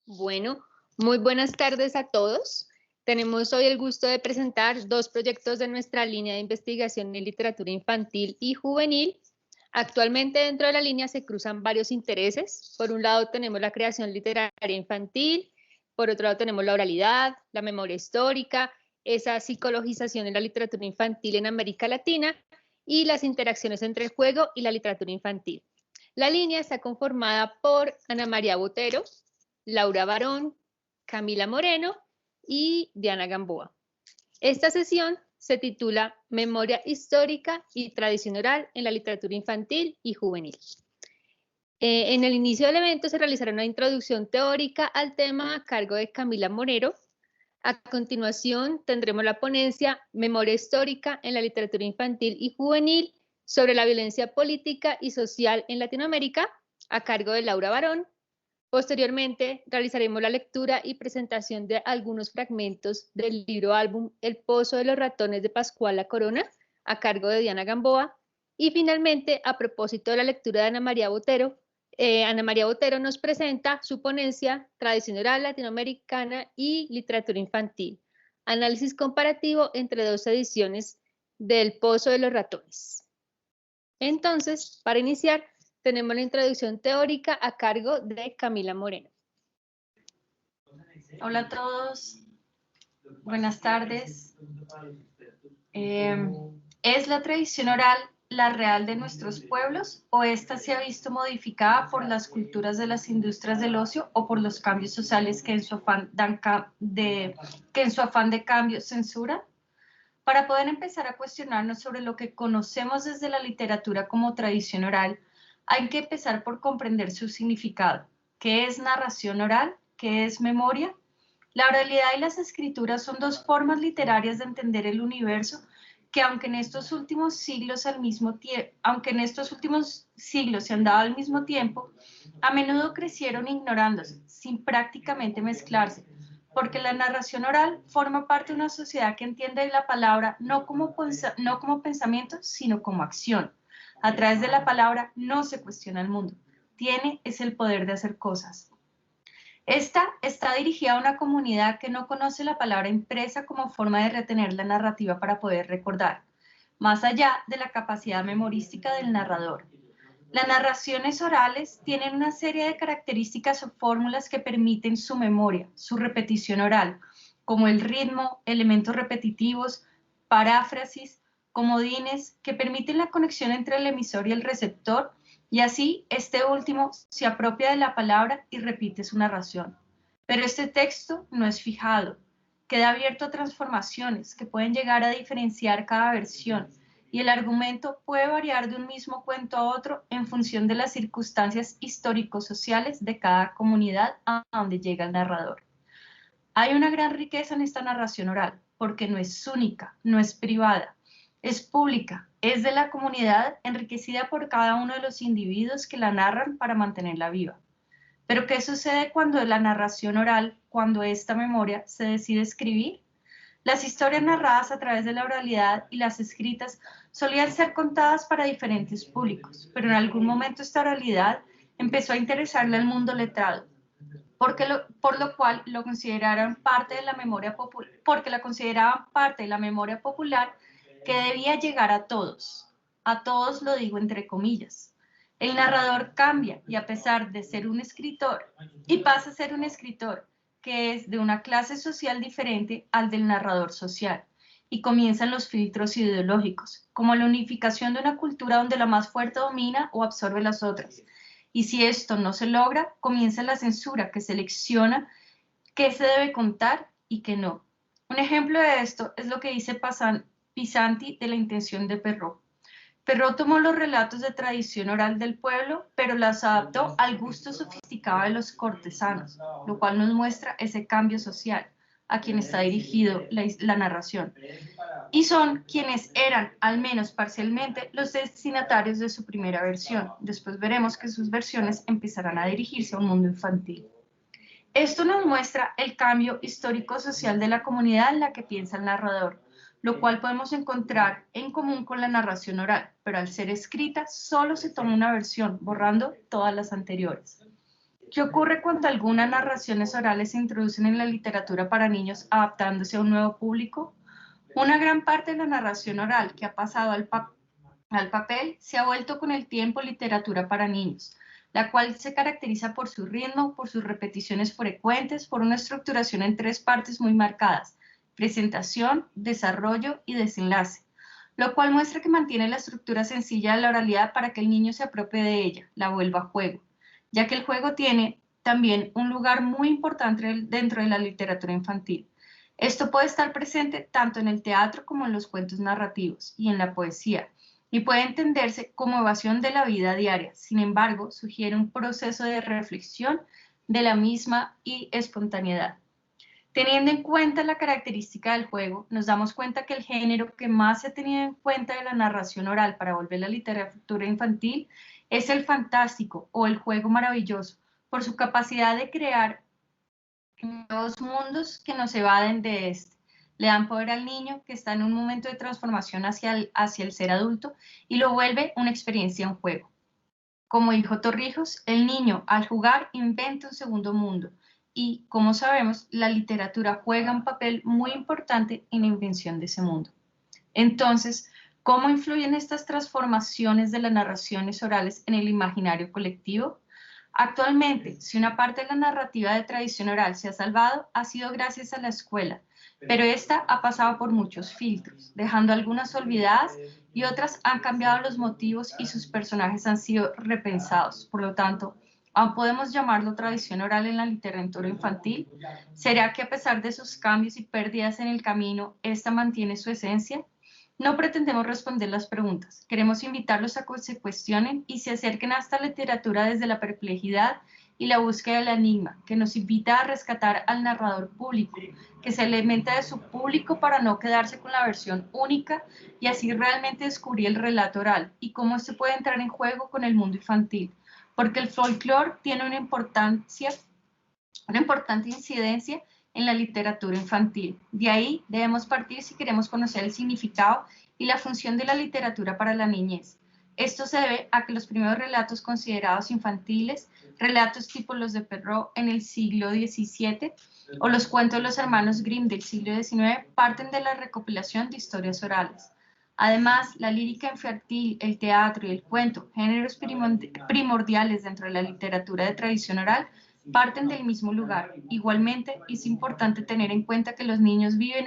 Bueno, muy buenas tardes a todos. Tenemos hoy el gusto de presentar dos proyectos de nuestra línea de investigación en literatura infantil y juvenil. Actualmente dentro de la línea se cruzan varios intereses. Por un lado tenemos la creación literaria infantil, por otro lado tenemos la oralidad, la memoria histórica, esa psicologización en la literatura infantil en América Latina y las interacciones entre el juego y la literatura infantil. La línea está conformada por Ana María Botero, Laura Barón, Camila Moreno y Diana Gamboa. Esta sesión se titula Memoria histórica y tradición oral en la literatura infantil y juvenil. En el inicio del evento se realizará una introducción teórica al tema a cargo de Camila Moreno. A continuación tendremos la ponencia Memoria histórica en la literatura infantil y juvenil sobre la violencia política y social en Latinoamérica, a cargo de Laura Barón. Posteriormente, realizaremos la lectura y presentación de algunos fragmentos del libro álbum El Pozo de los Ratones de Pascual La Corona, a cargo de Diana Gamboa. Y finalmente, a propósito de la lectura de Ana María Botero nos presenta su ponencia Tradición oral latinoamericana y literatura infantil, análisis comparativo entre dos ediciones del Pozo de los Ratones. Entonces, para iniciar, tenemos la introducción teórica a cargo de Camila Moreno. Hola a todos, buenas tardes. ¿Es la tradición oral la real de nuestros pueblos o esta se ha visto modificada por las culturas de las industrias del ocio o por los cambios sociales que en su afán de cambio censuran? Para poder empezar a cuestionarnos sobre lo que conocemos desde la literatura como tradición oral, hay que empezar por comprender su significado. ¿Qué es narración oral? ¿Qué es memoria? La oralidad y las escrituras son dos formas literarias de entender el universo que aunque en estos últimos siglos se han dado al mismo tiempo, a menudo crecieron ignorándose, sin prácticamente mezclarse, porque la narración oral forma parte de una sociedad que entiende la palabra no como pensamiento, sino como acción. A través de la palabra no se cuestiona el mundo, es el poder de hacer cosas. Esta está dirigida a una comunidad que no conoce la palabra impresa como forma de retener la narrativa para poder recordar, más allá de la capacidad memorística del narrador. Las narraciones orales tienen una serie de características o fórmulas que permiten su memoria, su repetición oral, como el ritmo, elementos repetitivos, paráfrasis, comodines, que permiten la conexión entre el emisor y el receptor, y así este último se apropia de la palabra y repite su narración. Pero este texto no es fijado, queda abierto a transformaciones que pueden llegar a diferenciar cada versión, y el argumento puede variar de un mismo cuento a otro en función de las circunstancias histórico-sociales de cada comunidad a donde llega el narrador. Hay una gran riqueza en esta narración oral, porque no es única, no es privada, es pública, es de la comunidad, enriquecida por cada uno de los individuos que la narran para mantenerla viva. Pero ¿qué sucede cuando la narración oral, cuando esta memoria se decide escribir? Las historias narradas a través de la oralidad y las escritas solían ser contadas para diferentes públicos, pero en algún momento esta oralidad empezó a interesarle al mundo letrado, porque la consideraban parte de la memoria popular que debía llegar a todos lo digo entre comillas. El narrador cambia y a pesar de ser un escritor, y pasa a ser un escritor, que es de una clase social diferente al del narrador social, y comienzan los filtros ideológicos, como la unificación de una cultura donde la más fuerte domina o absorbe las otras. Y si esto no se logra, comienza la censura que selecciona qué se debe contar y qué no. Un ejemplo de esto es lo que dice Pisanti de la intención de Perrault. Perrault tomó los relatos de tradición oral del pueblo, pero las adaptó al gusto sofisticado de los cortesanos, lo cual nos muestra ese cambio social a quien está dirigido la narración. Y son quienes eran, al menos parcialmente, los destinatarios de su primera versión. Después veremos que sus versiones empezarán a dirigirse a un mundo infantil. Esto nos muestra el cambio histórico-social de la comunidad en la que piensa el narrador, lo cual podemos encontrar en común con la narración oral, pero al ser escrita solo se toma una versión, borrando todas las anteriores. ¿Qué ocurre cuando algunas narraciones orales se introducen en la literatura para niños adaptándose a un nuevo público? Una gran parte de la narración oral que ha pasado al papel se ha vuelto con el tiempo literatura para niños, la cual se caracteriza por su ritmo, por sus repeticiones frecuentes, por una estructuración en 3 partes muy marcadas: presentación, desarrollo y desenlace, lo cual muestra que mantiene la estructura sencilla de la oralidad para que el niño se apropie de ella, la vuelva juego, ya que el juego tiene también un lugar muy importante dentro de la literatura infantil. Esto puede estar presente tanto en el teatro como en los cuentos narrativos y en la poesía, y puede entenderse como evasión de la vida diaria. Sin embargo, sugiere un proceso de reflexión de la misma y espontaneidad. Teniendo en cuenta la característica del juego, nos damos cuenta que el género que más se ha tenido en cuenta de la narración oral para volver la literatura infantil es el fantástico o el juego maravilloso, por su capacidad de crear nuevos mundos que nos evaden de este. Le dan poder al niño que está en un momento de transformación hacia el ser adulto y lo vuelve una experiencia en juego. Como dijo Torrijos, el niño al jugar inventa un segundo mundo y, como sabemos, la literatura juega un papel muy importante en la invención de ese mundo. Entonces, ¿cómo influyen estas transformaciones de las narraciones orales en el imaginario colectivo? Actualmente, si una parte de la narrativa de tradición oral se ha salvado, ha sido gracias a la escuela, pero esta ha pasado por muchos filtros, dejando algunas olvidadas y otras han cambiado los motivos y sus personajes han sido repensados. Por lo tanto, ¿aún podemos llamarlo tradición oral en la literatura infantil? ¿Será que a pesar de sus cambios y pérdidas en el camino, esta mantiene su esencia? No pretendemos responder las preguntas, queremos invitarlos a que se cuestionen y se acerquen a esta literatura desde la perplejidad y la búsqueda del enigma, que nos invita a rescatar al narrador público, que se alimenta de su público para no quedarse con la versión única y así realmente descubrir el relato oral y cómo este puede entrar en juego con el mundo infantil, porque el folclore tiene una importante incidencia en la literatura infantil. De ahí debemos partir si queremos conocer el significado y la función de la literatura para la niñez. Esto se debe a que los primeros relatos considerados infantiles, relatos tipo los de Perrault en el siglo XVII o los cuentos de los hermanos Grimm del siglo XIX, parten de la recopilación de historias orales. Además, la lírica infantil, el teatro y el cuento, géneros primordiales dentro de la literatura de tradición oral, parten del mismo lugar. Igualmente, es importante tener en cuenta que los niños viven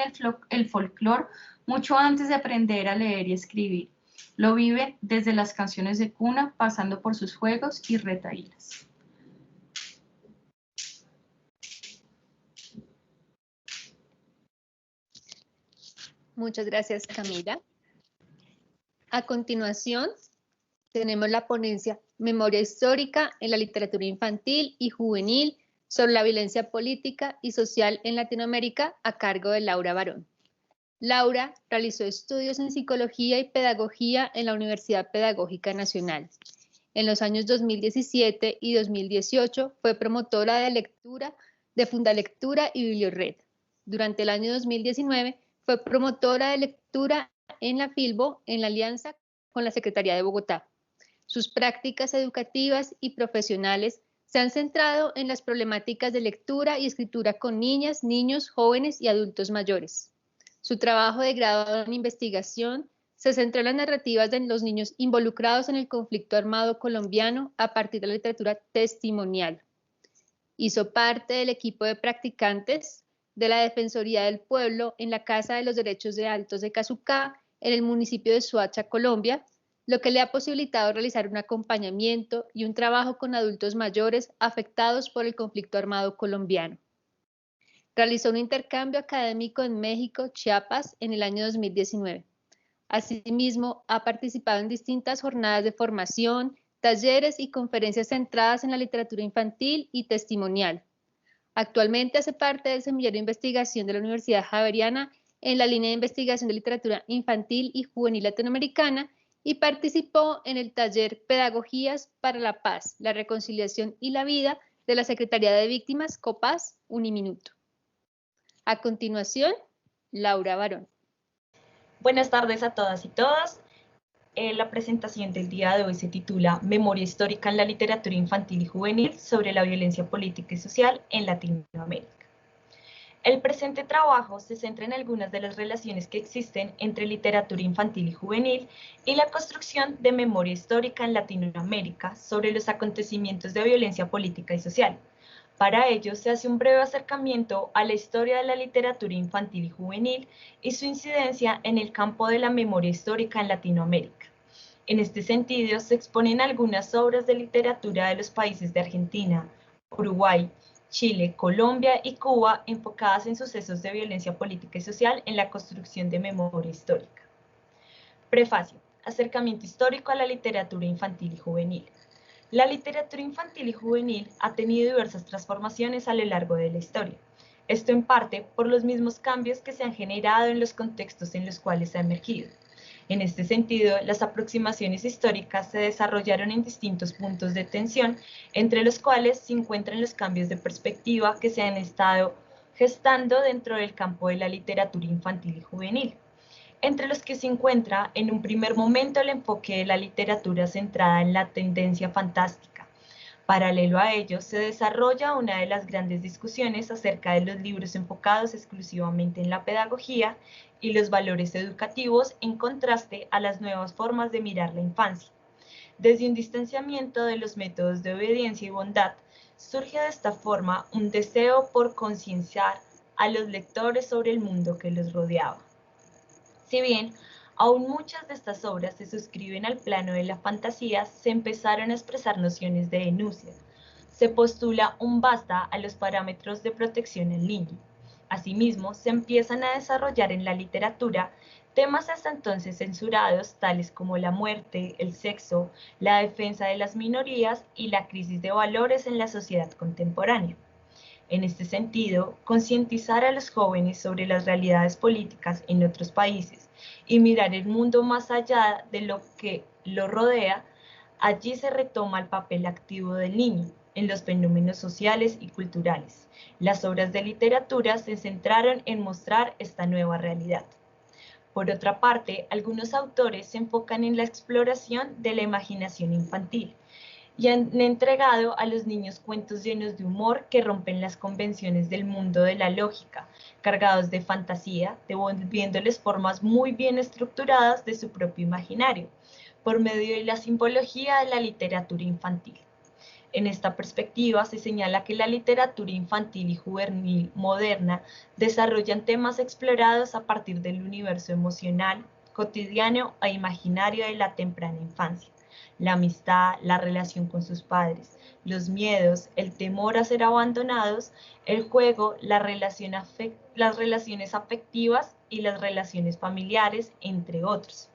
el folclore mucho antes de aprender a leer y escribir. Lo viven desde las canciones de cuna, pasando por sus juegos y retahílas. Muchas gracias, Camila. A continuación, tenemos la ponencia Memoria histórica en la literatura infantil y juvenil sobre la violencia política y social en Latinoamérica, a cargo de Laura Barón. Laura realizó estudios en psicología y pedagogía en la Universidad Pedagógica Nacional. En los años 2017 y 2018 fue promotora de lectura de Fundalectura y Bibliored. Durante el año 2019 fue promotora de lectura en la Filbo en la alianza con la Secretaría de Bogotá. Sus prácticas educativas y profesionales se han centrado en las problemáticas de lectura y escritura con niñas, niños, jóvenes y adultos mayores. Su trabajo de grado en investigación se centró en las narrativas de los niños involucrados en el conflicto armado colombiano a partir de la literatura testimonial. Hizo parte del equipo de practicantes de la Defensoría del Pueblo en la Casa de los Derechos de Altos de Cazucá, en el municipio de Soacha, Colombia, lo que le ha posibilitado realizar un acompañamiento y un trabajo con adultos mayores afectados por el conflicto armado colombiano. Realizó un intercambio académico en México, Chiapas, en el año 2019. Asimismo, ha participado en distintas jornadas de formación, talleres y conferencias centradas en la literatura infantil y testimonial. Actualmente hace parte del semillero de investigación de la Universidad Javeriana en la línea de investigación de literatura infantil y juvenil latinoamericana y participó en el taller Pedagogías para la Paz, la Reconciliación y la Vida de la Secretaría de Víctimas, COPAS, Uniminuto. A continuación, Laura Barón. Buenas tardes a todas y todos. La presentación del día de hoy se titula Memoria histórica en la literatura infantil y juvenil sobre la violencia política y social en Latinoamérica. El presente trabajo se centra en algunas de las relaciones que existen entre literatura infantil y juvenil y la construcción de memoria histórica en Latinoamérica sobre los acontecimientos de violencia política y social. Para ello, se hace un breve acercamiento a la historia de la literatura infantil y juvenil y su incidencia en el campo de la memoria histórica en Latinoamérica. En este sentido, se exponen algunas obras de literatura de los países de Argentina, Uruguay, Chile, Colombia y Cuba enfocadas en sucesos de violencia política y social en la construcción de memoria histórica. Prefacio. Acercamiento histórico a la literatura infantil y juvenil. La literatura infantil y juvenil ha tenido diversas transformaciones a lo largo de la historia. Esto en parte por los mismos cambios que se han generado en los contextos en los cuales ha emergido. En este sentido, las aproximaciones históricas se desarrollaron en distintos puntos de tensión, entre los cuales se encuentran los cambios de perspectiva que se han estado gestando dentro del campo de la literatura infantil y juvenil, entre los que se encuentra en un primer momento el enfoque de la literatura centrada en la tendencia fantástica. Paralelo a ello, se desarrolla una de las grandes discusiones acerca de los libros enfocados exclusivamente en la pedagogía y los valores educativos en contraste a las nuevas formas de mirar la infancia. Desde un distanciamiento de los métodos de obediencia y bondad, surge de esta forma un deseo por concienciar a los lectores sobre el mundo que los rodeaba. Si bien aún muchas de estas obras se suscriben al plano de la fantasía, se empezaron a expresar nociones de denuncia. Se postula un basta a los parámetros de protección al niño. Asimismo, se empiezan a desarrollar en la literatura temas hasta entonces censurados, tales como la muerte, el sexo, la defensa de las minorías y la crisis de valores en la sociedad contemporánea. En este sentido, concientizar a los jóvenes sobre las realidades políticas en otros países y mirar el mundo más allá de lo que lo rodea, allí se retoma el papel activo del niño en los fenómenos sociales y culturales. Las obras de literatura se centraron en mostrar esta nueva realidad. Por otra parte, algunos autores se enfocan en la exploración de la imaginación infantil y han entregado a los niños cuentos llenos de humor que rompen las convenciones del mundo de la lógica, cargados de fantasía, devolviéndoles formas muy bien estructuradas de su propio imaginario, por medio de la simbología de la literatura infantil. En esta perspectiva se señala que la literatura infantil y juvenil moderna desarrollan temas explorados a partir del universo emocional, cotidiano e imaginario de la temprana infancia. La amistad, la relación con sus padres, los miedos, el temor a ser abandonados, el juego, las relaciones afectivas y las relaciones familiares, entre otros.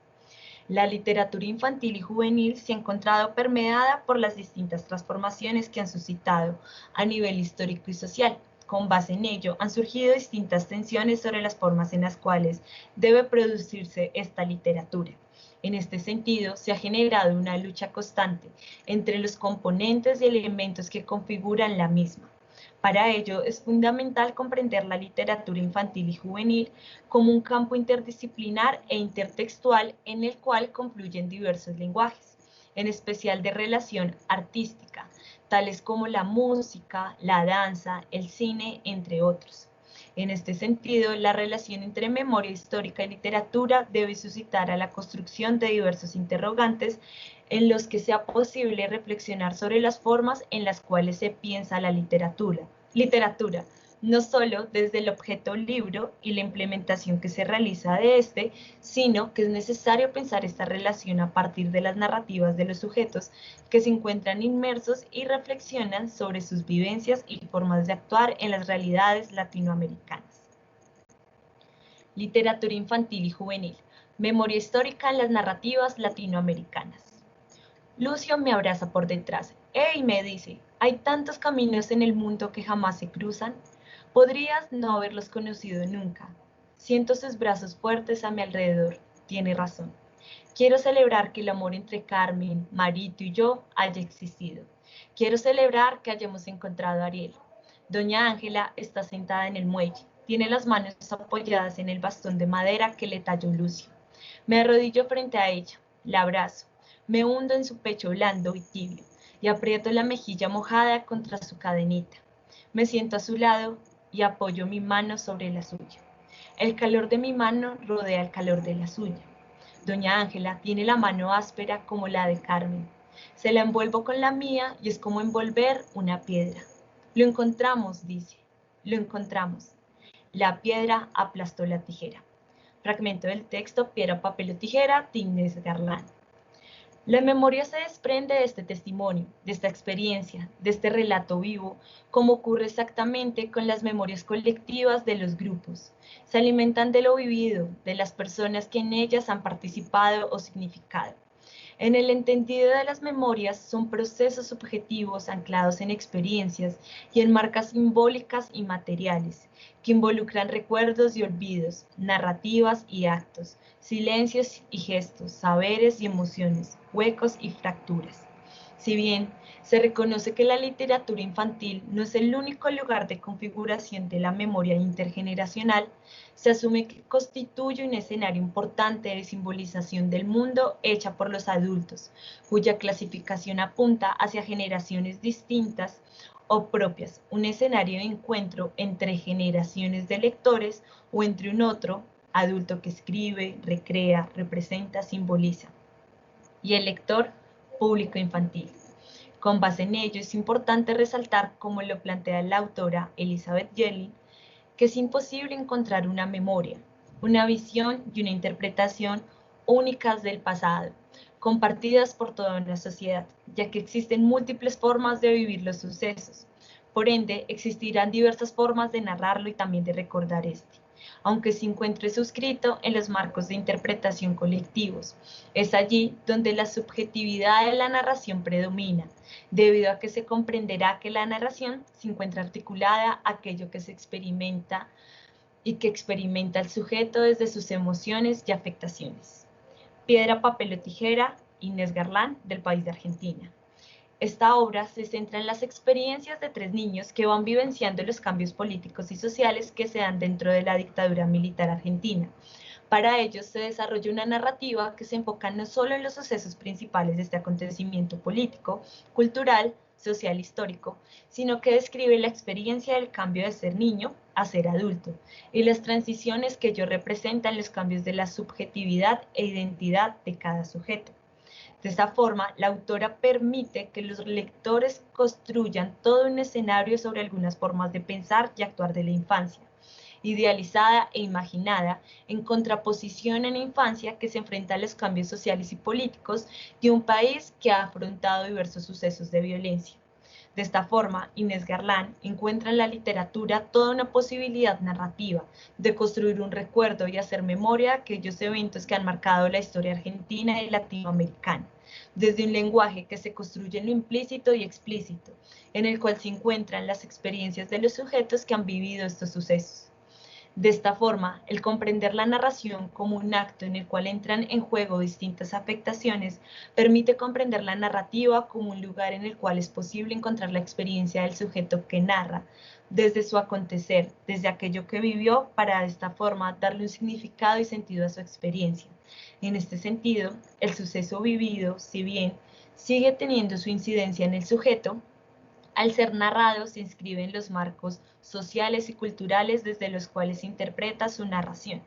La literatura infantil y juvenil se ha encontrado permeada por las distintas transformaciones que han suscitado a nivel histórico y social. Con base en ello, han surgido distintas tensiones sobre las formas en las cuales debe producirse esta literatura. En este sentido, se ha generado una lucha constante entre los componentes y elementos que configuran la misma. Para ello, es fundamental comprender la literatura infantil y juvenil como un campo interdisciplinar e intertextual en el cual confluyen diversos lenguajes, en especial de relación artística, tales como la música, la danza, el cine, entre otros. En este sentido, la relación entre memoria histórica y literatura debe suscitar a la construcción de diversos interrogantes en los que sea posible reflexionar sobre las formas en las cuales se piensa la literatura, no solo desde el objeto libro y la implementación que se realiza de este, sino que es necesario pensar esta relación a partir de las narrativas de los sujetos que se encuentran inmersos y reflexionan sobre sus vivencias y formas de actuar en las realidades latinoamericanas. Literatura infantil y juvenil. Memoria histórica en las narrativas latinoamericanas. Lucio me abraza por detrás. ¡Ey! Me dice, hay tantos caminos en el mundo que jamás se cruzan. Podrías no haberlos conocido nunca. Siento sus brazos fuertes a mi alrededor. Tiene razón. Quiero celebrar que el amor entre Carmen, Marito y yo haya existido. Quiero celebrar que hayamos encontrado a Ariel. Doña Ángela está sentada en el muelle. Tiene las manos apoyadas en el bastón de madera que le talló Lucio. Me arrodillo frente a ella. La abrazo, me hundo en su pecho blando y tibio y aprieto la mejilla mojada contra su cadenita. Me siento a su lado y apoyo mi mano sobre la suya. El calor de mi mano rodea el calor de la suya. Doña Ángela tiene la mano áspera como la de Carmen. Se la envuelvo con la mía y es como envolver una piedra. Lo encontramos, dice. Lo encontramos. La piedra aplastó la tijera. Fragmento del texto Piedra, papel o tijera de Inés Garland. La memoria se desprende de este testimonio, de esta experiencia, de este relato vivo, como ocurre exactamente con las memorias colectivas de los grupos. Se alimentan de lo vivido, de las personas que en ellas han participado o significado. En el entendido de las memorias son procesos subjetivos anclados en experiencias y en marcas simbólicas y materiales, que involucran recuerdos y olvidos, narrativas y actos, silencios y gestos, saberes y emociones, huecos y fracturas. Si bien se reconoce que la literatura infantil no es el único lugar de configuración de la memoria intergeneracional, se asume que constituye un escenario importante de simbolización del mundo hecha por los adultos, cuya clasificación apunta hacia generaciones distintas o propias, un escenario de encuentro entre generaciones de lectores o entre un otro, adulto que escribe, recrea, representa, simboliza, y el lector, público infantil. Con base en ello, es importante resaltar, como lo plantea la autora Elizabeth Yellin, que es imposible encontrar una memoria, una visión y una interpretación únicas del pasado, compartidas por toda una sociedad, ya que existen múltiples formas de vivir los sucesos. Por ende, existirán diversas formas de narrarlo y también de recordar este, aunque se encuentre suscrito en los marcos de interpretación colectivos. Es allí donde la subjetividad de la narración predomina, debido a que se comprenderá que la narración se encuentra articulada a aquello que se experimenta y que experimenta el sujeto desde sus emociones y afectaciones. Piedra, papel o tijera, Inés Garland, del país de Argentina. Esta obra se centra en las experiencias de 3 niños que van vivenciando los cambios políticos y sociales que se dan dentro de la dictadura militar argentina. Para ellos se desarrolla una narrativa que se enfoca no solo en los sucesos principales de este acontecimiento político, cultural, social, histórico, sino que describe la experiencia del cambio de ser niño a ser adulto y las transiciones que ello representa en los cambios de la subjetividad e identidad de cada sujeto. De esta forma, la autora permite que los lectores construyan todo un escenario sobre algunas formas de pensar y actuar de la infancia, idealizada e imaginada, en contraposición a la infancia que se enfrenta a los cambios sociales y políticos de un país que ha afrontado diversos sucesos de violencia. De esta forma, Inés Garland encuentra en la literatura toda una posibilidad narrativa de construir un recuerdo y hacer memoria de aquellos eventos que han marcado la historia argentina y latinoamericana, desde un lenguaje que se construye en lo implícito y explícito, en el cual se encuentran las experiencias de los sujetos que han vivido estos sucesos. De esta forma, el comprender la narración como un acto en el cual entran en juego distintas afectaciones permite comprender la narrativa como un lugar en el cual es posible encontrar la experiencia del sujeto que narra, desde su acontecer, desde aquello que vivió, para de esta forma darle un significado y sentido a su experiencia. En este sentido, el suceso vivido, si bien sigue teniendo su incidencia en el sujeto, al ser narrado se inscribe en los marcos sociales y culturales desde los cuales se interpreta su narración.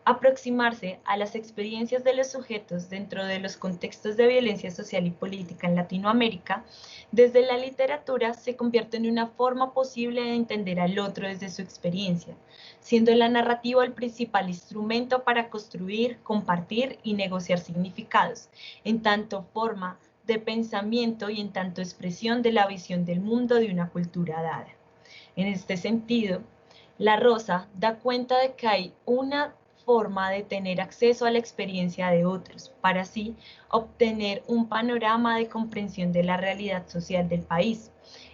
Aproximarse a las experiencias de los sujetos dentro de los contextos de violencia social y política en Latinoamérica, desde la literatura se convierte en una forma posible de entender al otro desde su experiencia, siendo la narrativa el principal instrumento para construir, compartir y negociar significados, en tanto forma de pensamiento y en tanto expresión de la visión del mundo de una cultura dada. En este sentido, La Rosa da cuenta de que hay una forma de tener acceso a la experiencia de otros, para así obtener un panorama de comprensión de la realidad social del país.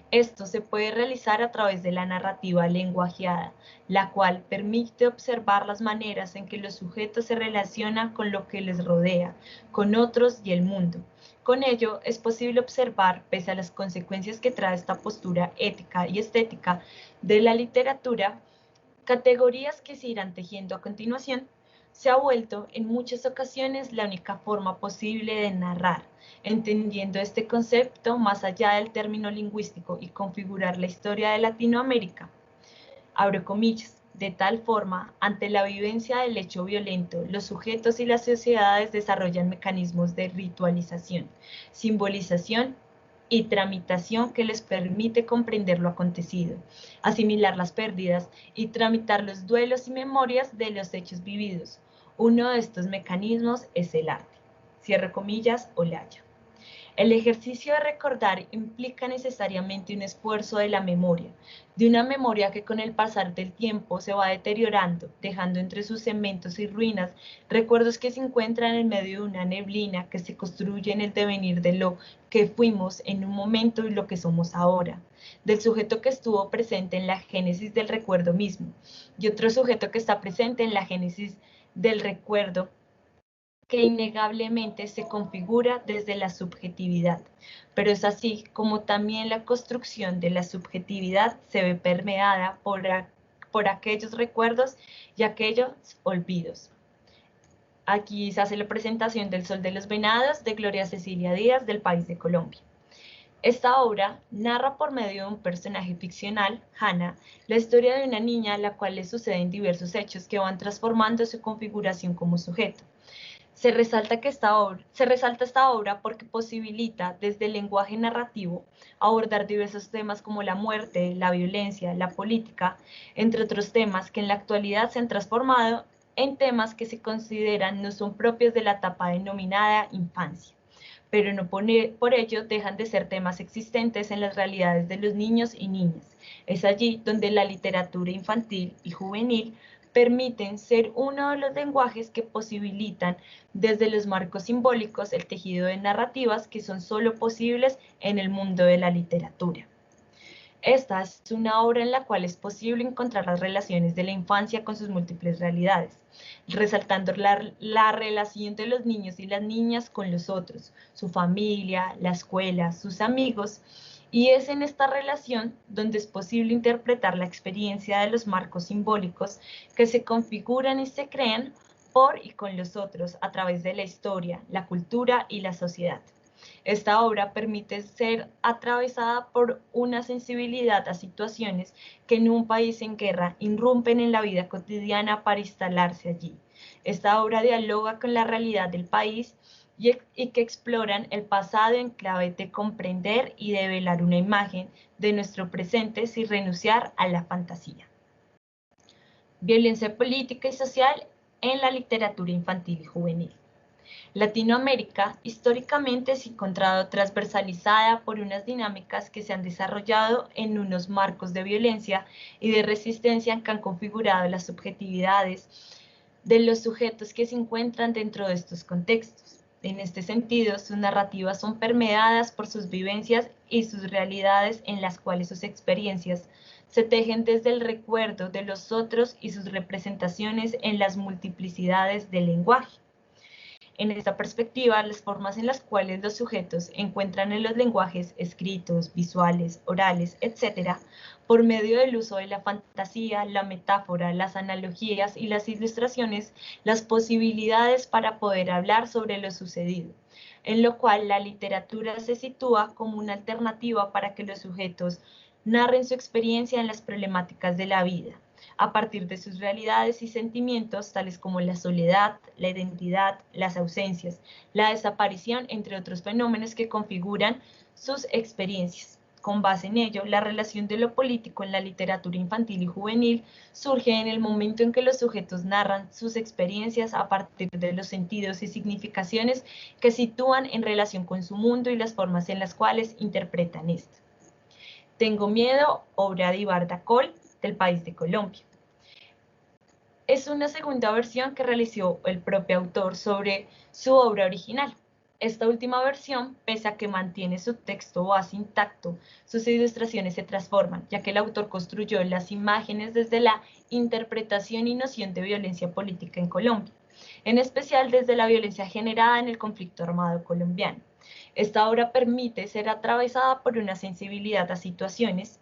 Esto se puede realizar a través de la narrativa lenguajeada, la cual permite observar las maneras en que los sujetos se relacionan con lo que les rodea, con otros y el mundo. Con ello, es posible observar, pese a las consecuencias que trae esta postura ética y estética de la literatura, categorías que se irán tejiendo a continuación se ha vuelto en muchas ocasiones la única forma posible de narrar, entendiendo este concepto más allá del término lingüístico y configurar la historia de Latinoamérica, abro comillas, de tal forma, ante la vivencia del hecho violento, los sujetos y las sociedades desarrollan mecanismos de ritualización, simbolización y tramitación que les permite comprender lo acontecido, asimilar las pérdidas y tramitar los duelos y memorias de los hechos vividos. Uno de estos mecanismos es el arte. Cierro comillas, Olaya. El ejercicio de recordar implica necesariamente un esfuerzo de la memoria, de una memoria que con el pasar del tiempo se va deteriorando, dejando entre sus cementos y ruinas recuerdos que se encuentran en medio de una neblina que se construye en el devenir de lo que fuimos en un momento y lo que somos ahora, del sujeto que estuvo presente en la génesis del recuerdo mismo y otro sujeto que está presente en la génesis del recuerdo que innegablemente se configura desde la subjetividad, pero es así como también la construcción de la subjetividad se ve permeada por aquellos recuerdos y aquellos olvidos. Aquí se hace la presentación del Sol de los Venados de Gloria Cecilia Díaz del país de Colombia. Esta obra narra por medio de un personaje ficcional, Hannah, la historia de una niña a la cual le suceden diversos hechos que van transformando su configuración como sujeto. Se resalta esta obra porque posibilita, desde el lenguaje narrativo, abordar diversos temas como la muerte, la violencia, la política, entre otros temas que en la actualidad se han transformado en temas que se consideran no son propios de la etapa denominada infancia, pero no por ello dejan de ser temas existentes en las realidades de los niños y niñas. Es allí donde la literatura infantil y juvenil permiten ser uno de los lenguajes que posibilitan desde los marcos simbólicos el tejido de narrativas que son solo posibles en el mundo de la literatura. Esta es una obra en la cual es posible encontrar las relaciones de la infancia con sus múltiples realidades, resaltando la relación de los niños y las niñas con los otros, su familia, la escuela, sus amigos, y es en esta relación donde es posible interpretar la experiencia de los marcos simbólicos que se configuran y se crean por y con los otros a través de la historia, la cultura y la sociedad. Esta obra permite ser atravesada por una sensibilidad a situaciones que en un país en guerra irrumpen en la vida cotidiana para instalarse allí. Esta obra dialoga con la realidad del país y que exploran el pasado en clave de comprender y de velar una imagen de nuestro presente sin renunciar a la fantasía. Violencia política y social en la literatura infantil y juvenil. Latinoamérica históricamente se ha encontrado transversalizada por unas dinámicas que se han desarrollado en unos marcos de violencia y de resistencia que han configurado las subjetividades de los sujetos que se encuentran dentro de estos contextos. En este sentido, sus narrativas son permeadas por sus vivencias y sus realidades en las cuales sus experiencias se tejen desde el recuerdo de los otros y sus representaciones en las multiplicidades del lenguaje. En esta perspectiva, las formas en las cuales los sujetos encuentran en los lenguajes escritos, visuales, orales, etc., por medio del uso de la fantasía, la metáfora, las analogías y las ilustraciones, las posibilidades para poder hablar sobre lo sucedido, en lo cual la literatura se sitúa como una alternativa para que los sujetos narren su experiencia en las problemáticas de la vida, a partir de sus realidades y sentimientos, tales como la soledad, la identidad, las ausencias, la desaparición, entre otros fenómenos que configuran sus experiencias. Con base en ello, la relación de lo político en la literatura infantil y juvenil surge en el momento en que los sujetos narran sus experiencias a partir de los sentidos y significaciones que sitúan en relación con su mundo y las formas en las cuales interpretan esto. Tengo miedo, obra de Ibar Dacol, del país de Colombia. Es una segunda versión que realizó el propio autor sobre su obra original. Esta última versión, pese a que mantiene su texto base intacto, sus ilustraciones se transforman, ya que el autor construyó las imágenes desde la interpretación y noción de violencia política en Colombia, en especial desde la violencia generada en el conflicto armado colombiano. Esta obra permite ser atravesada por una sensibilidad a situaciones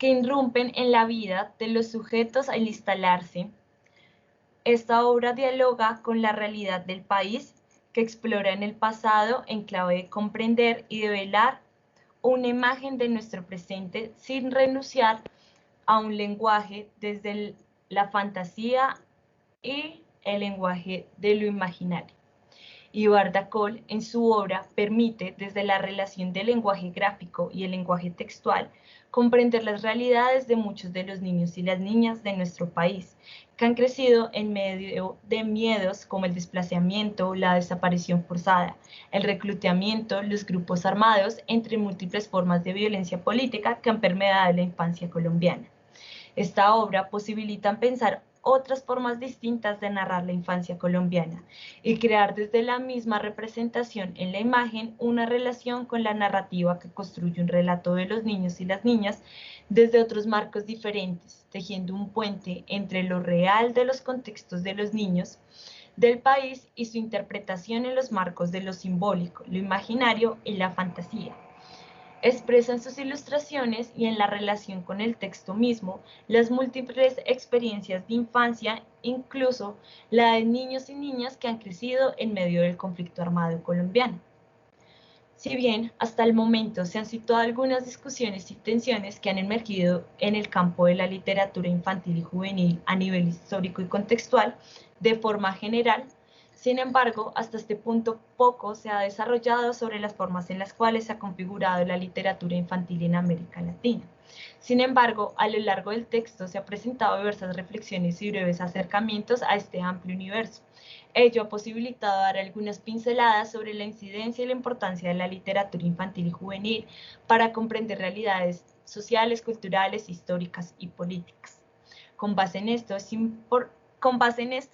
que irrumpen en la vida de los sujetos al instalarse Esta obra dialoga con la realidad del país, que explora en el pasado en clave de comprender y develar una imagen de nuestro presente sin renunciar a un lenguaje desde la fantasía y el lenguaje de lo imaginario. Ibar Dacol, en su obra, permite, desde la relación del lenguaje gráfico y el lenguaje textual, comprender las realidades de muchos de los niños y las niñas de nuestro país, que han crecido en medio de miedos como el desplazamiento, la desaparición forzada, el reclutamiento, los grupos armados, entre múltiples formas de violencia política que han permeado la infancia colombiana. Esta obra posibilita pensar otras formas distintas de narrar la infancia colombiana y crear desde la misma representación en la imagen una relación con la narrativa que construye un relato de los niños y las niñas desde otros marcos diferentes, tejiendo un puente entre lo real de los contextos de los niños del país y su interpretación en los marcos de lo simbólico, lo imaginario y la fantasía. Expresa en sus ilustraciones y en la relación con el texto mismo las múltiples experiencias de infancia, incluso la de niños y niñas que han crecido en medio del conflicto armado colombiano. Si bien hasta el momento se han situado algunas discusiones y tensiones que han emergido en el campo de la literatura infantil y juvenil a nivel histórico y contextual, de forma general, sin embargo, hasta este punto poco se ha desarrollado sobre las formas en las cuales se ha configurado la literatura infantil en América Latina. Sin embargo, a lo largo del texto se han presentado diversas reflexiones y breves acercamientos a este amplio universo. Ello ha posibilitado dar algunas pinceladas sobre la incidencia y la importancia de la literatura infantil y juvenil para comprender realidades sociales, culturales, históricas y políticas. Con base en esto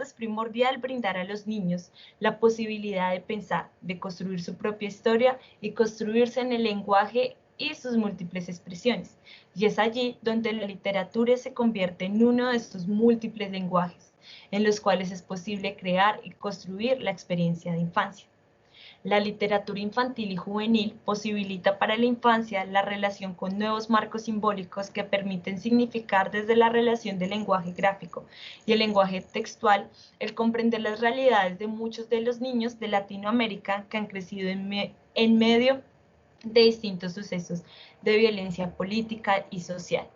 es primordial brindar a los niños la posibilidad de pensar, de construir su propia historia y construirse en el lenguaje y sus múltiples expresiones. Y es allí donde la literatura se convierte en uno de estos múltiples lenguajes, en los cuales es posible crear y construir la experiencia de infancia. La literatura infantil y juvenil posibilita para la infancia la relación con nuevos marcos simbólicos que permiten significar desde la relación del lenguaje gráfico y el lenguaje textual el comprender las realidades de muchos de los niños de Latinoamérica que han crecido en medio de distintos sucesos de violencia política y social.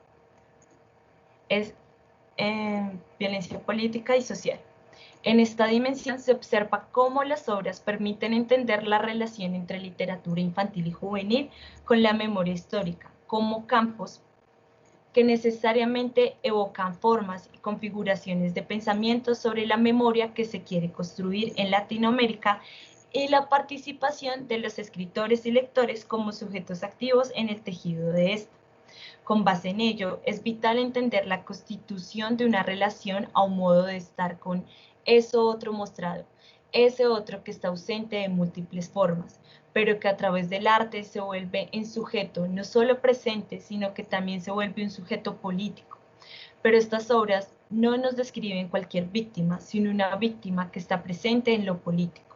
Violencia política y social. En esta dimensión se observa cómo las obras permiten entender la relación entre literatura infantil y juvenil con la memoria histórica, como campos que necesariamente evocan formas y configuraciones de pensamiento sobre la memoria que se quiere construir en Latinoamérica y la participación de los escritores y lectores como sujetos activos en el tejido de esta. Con base en ello, es vital entender la constitución de una relación a un modo de estar con eso otro mostrado, ese otro que está ausente de múltiples formas, pero que a través del arte se vuelve en sujeto no solo presente, sino que también se vuelve un sujeto político. Pero estas obras no nos describen cualquier víctima, sino una víctima que está presente en lo político.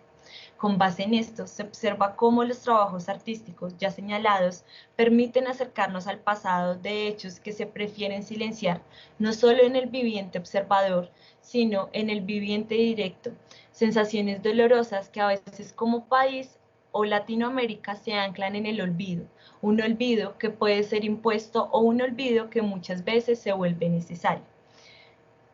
Con base en esto, se observa cómo los trabajos artísticos ya señalados permiten acercarnos al pasado de hechos que se prefieren silenciar, no solo en el viviente observador, sino en el viviente directo, sensaciones dolorosas que a veces como país o Latinoamérica se anclan en el olvido, un olvido que puede ser impuesto o un olvido que muchas veces se vuelve necesario.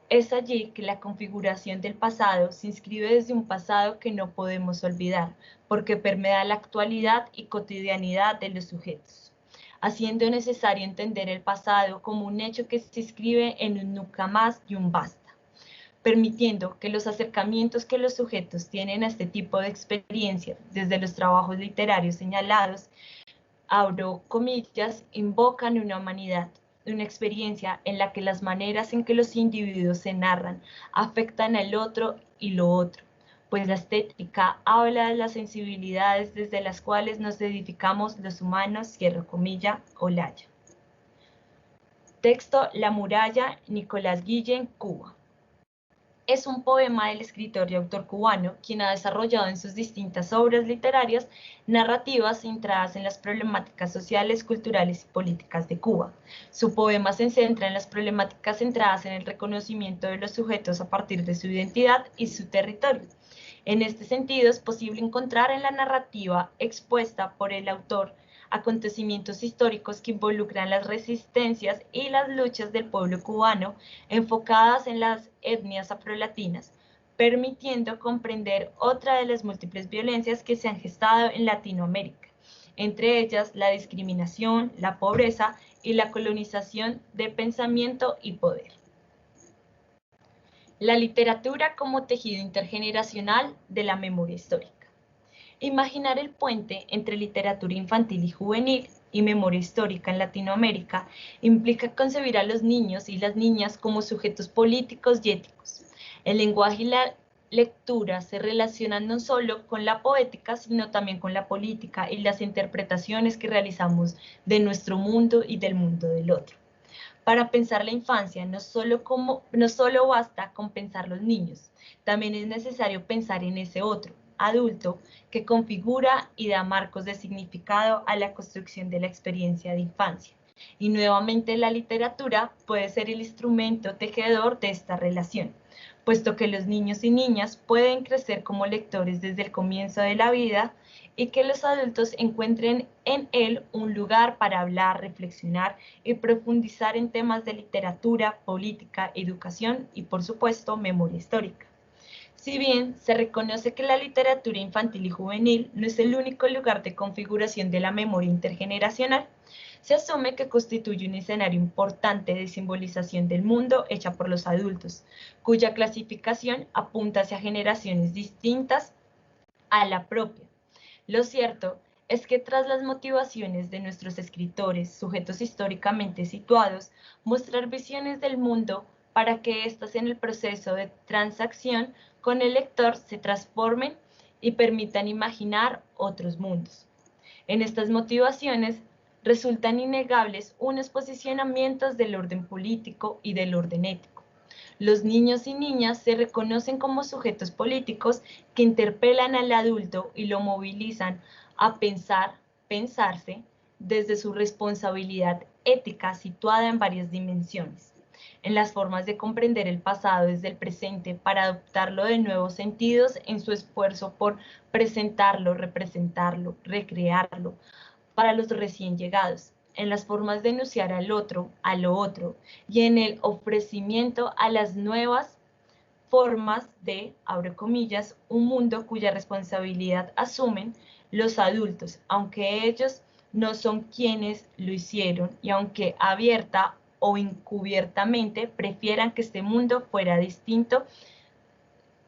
Es allí que la configuración del pasado se inscribe desde un pasado que no podemos olvidar, porque permea la actualidad y cotidianidad de los sujetos, haciendo necesario entender el pasado como un hecho que se inscribe en un nunca más y un basta, permitiendo que los acercamientos que los sujetos tienen a este tipo de experiencias desde los trabajos literarios señalados, abro comillas, invocan una humanidad, una experiencia en la que las maneras en que los individuos se narran afectan al otro y lo otro, pues la estética habla de las sensibilidades desde las cuales nos edificamos los humanos, cierro comilla, Olaya. Texto La Muralla, Nicolás Guillén, Cuba. es un poema del escritor y autor cubano, quien ha desarrollado en sus distintas obras literarias narrativas centradas en las problemáticas sociales, culturales y políticas de Cuba. Su poema se centra en las problemáticas centradas en el reconocimiento de los sujetos a partir de su identidad y su territorio. En este sentido, es posible encontrar en la narrativa expuesta por el autor acontecimientos históricos que involucran las resistencias y las luchas del pueblo cubano enfocadas en las etnias afrolatinas, permitiendo comprender otra de las múltiples violencias que se han gestado en Latinoamérica, entre ellas la discriminación, la pobreza y la colonización de pensamiento y poder. La literatura como tejido intergeneracional de la memoria histórica. Imaginar el puente entre literatura infantil y juvenil y memoria histórica en Latinoamérica implica concebir a los niños y las niñas como sujetos políticos y éticos. El lenguaje y la lectura se relacionan no solo con la poética, sino también con la política y las interpretaciones que realizamos de nuestro mundo y del mundo del otro. Para pensar la infancia no solo basta con pensar los niños, también es necesario pensar en ese otro, adulto, que configura y da marcos de significado a la construcción de la experiencia de infancia. Y nuevamente la literatura puede ser el instrumento tejedor de esta relación, puesto que los niños y niñas pueden crecer como lectores desde el comienzo de la vida y que los adultos encuentren en él un lugar para hablar, reflexionar y profundizar en temas de literatura, política, educación y, por supuesto, memoria histórica. Si bien se reconoce que la literatura infantil y juvenil no es el único lugar de configuración de la memoria intergeneracional, se asume que constituye un escenario importante de simbolización del mundo hecha por los adultos, cuya clasificación apunta hacia generaciones distintas a la propia. Lo cierto es que tras las motivaciones de nuestros escritores, sujetos históricamente situados, mostrar visiones del mundo para que éstas en el proceso de transacción con el lector se transformen y permitan imaginar otros mundos. En estas motivaciones resultan innegables unos posicionamientos del orden político y del orden ético. Los niños y niñas se reconocen como sujetos políticos que interpelan al adulto y lo movilizan a pensarse desde su responsabilidad ética situada en varias dimensiones, en las formas de comprender el pasado desde el presente para adoptarlo de nuevos sentidos en su esfuerzo por presentarlo, representarlo, recrearlo para los recién llegados, en las formas de enunciar al otro, a lo otro, y en el ofrecimiento a las nuevas formas de, abro comillas, un mundo cuya responsabilidad asumen los adultos, aunque ellos no son quienes lo hicieron y aunque abierta o encubiertamente prefieran que este mundo fuera distinto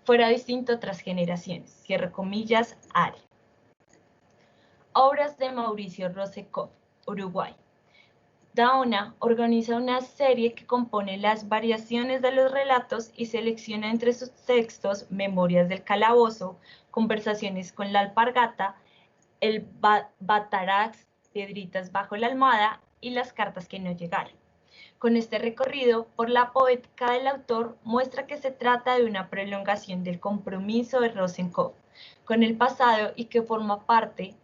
tras generaciones, cierro comillas, Ari. Obras de Mauricio Rossekoff, Uruguay. Daona organiza una serie que compone las variaciones de los relatos y selecciona entre sus textos Memorias del Calabozo, Conversaciones con la Alpargata, El Batarax, Piedritas bajo la almohada y Las cartas que no llegaron. Con este recorrido por la poética del autor muestra que se trata de una prolongación del compromiso de Rossekoff con el pasado y que forma parte,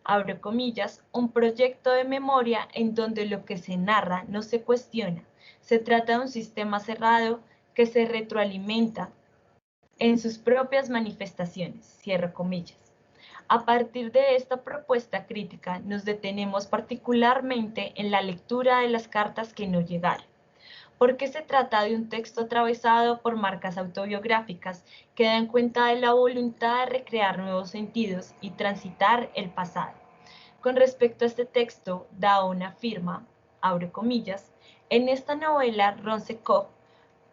abro comillas, un proyecto de memoria en donde lo que se narra no se cuestiona. Se trata de un sistema cerrado que se retroalimenta en sus propias manifestaciones, cierro comillas. A partir de esta propuesta crítica nos detenemos particularmente en la lectura de las cartas que no llegaron, porque se trata de un texto atravesado por marcas autobiográficas que dan cuenta de la voluntad de recrear nuevos sentidos y transitar el pasado. Con respecto a este texto, Daona afirma, abro comillas, en esta novela Rossekoff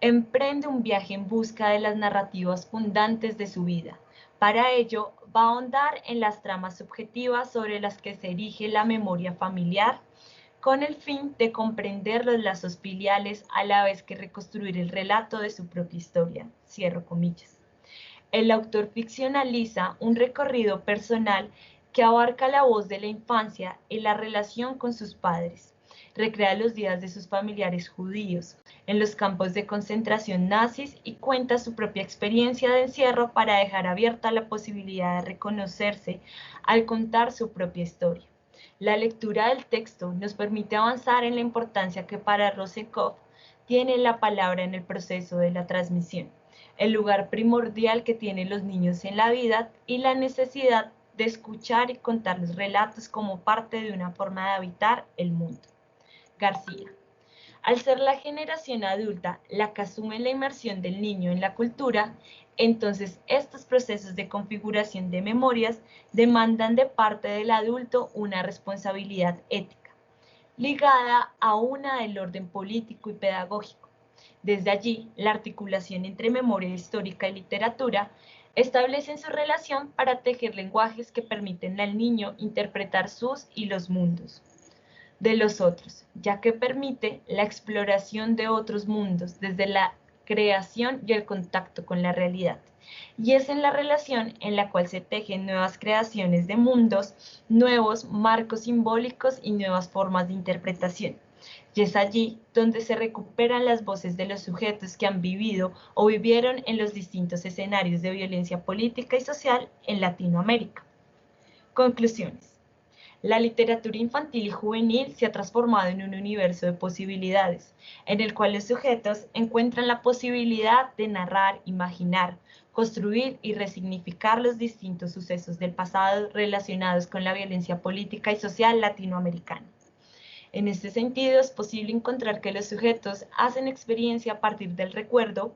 emprende un viaje en busca de las narrativas fundantes de su vida. Para ello, va a ahondar en las tramas subjetivas sobre las que se erige la memoria familiar, con el fin de comprender los lazos filiales a la vez que reconstruir el relato de su propia historia. Cierro comillas. El autor ficcionaliza un recorrido personal que abarca la voz de la infancia y la relación con sus padres, recrea los días de sus familiares judíos en los campos de concentración nazis y cuenta su propia experiencia de encierro para dejar abierta la posibilidad de reconocerse al contar su propia historia. La lectura del texto nos permite avanzar en la importancia que para Rosenkopf tiene la palabra en el proceso de la transmisión, el lugar primordial que tienen los niños en la vida y la necesidad de escuchar y contar los relatos como parte de una forma de habitar el mundo. García. Al ser la generación adulta la que asume la inmersión del niño en la cultura, entonces estos procesos de configuración de memorias demandan de parte del adulto una responsabilidad ética, ligada a una del orden político y pedagógico. Desde allí, la articulación entre memoria histórica y literatura establecen su relación para tejer lenguajes que permiten al niño interpretar sus y los mundos de los otros, ya que permite la exploración de otros mundos desde la creación y el contacto con la realidad. Y es en la relación en la cual se tejen nuevas creaciones de mundos, nuevos marcos simbólicos y nuevas formas de interpretación. Y es allí donde se recuperan las voces de los sujetos que han vivido o vivieron en los distintos escenarios de violencia política y social en Latinoamérica. Conclusiones. La literatura infantil y juvenil se ha transformado en un universo de posibilidades, en el cual los sujetos encuentran la posibilidad de narrar, imaginar, construir y resignificar los distintos sucesos del pasado relacionados con la violencia política y social latinoamericana. En este sentido, es posible encontrar que los sujetos hacen experiencia a partir del recuerdo,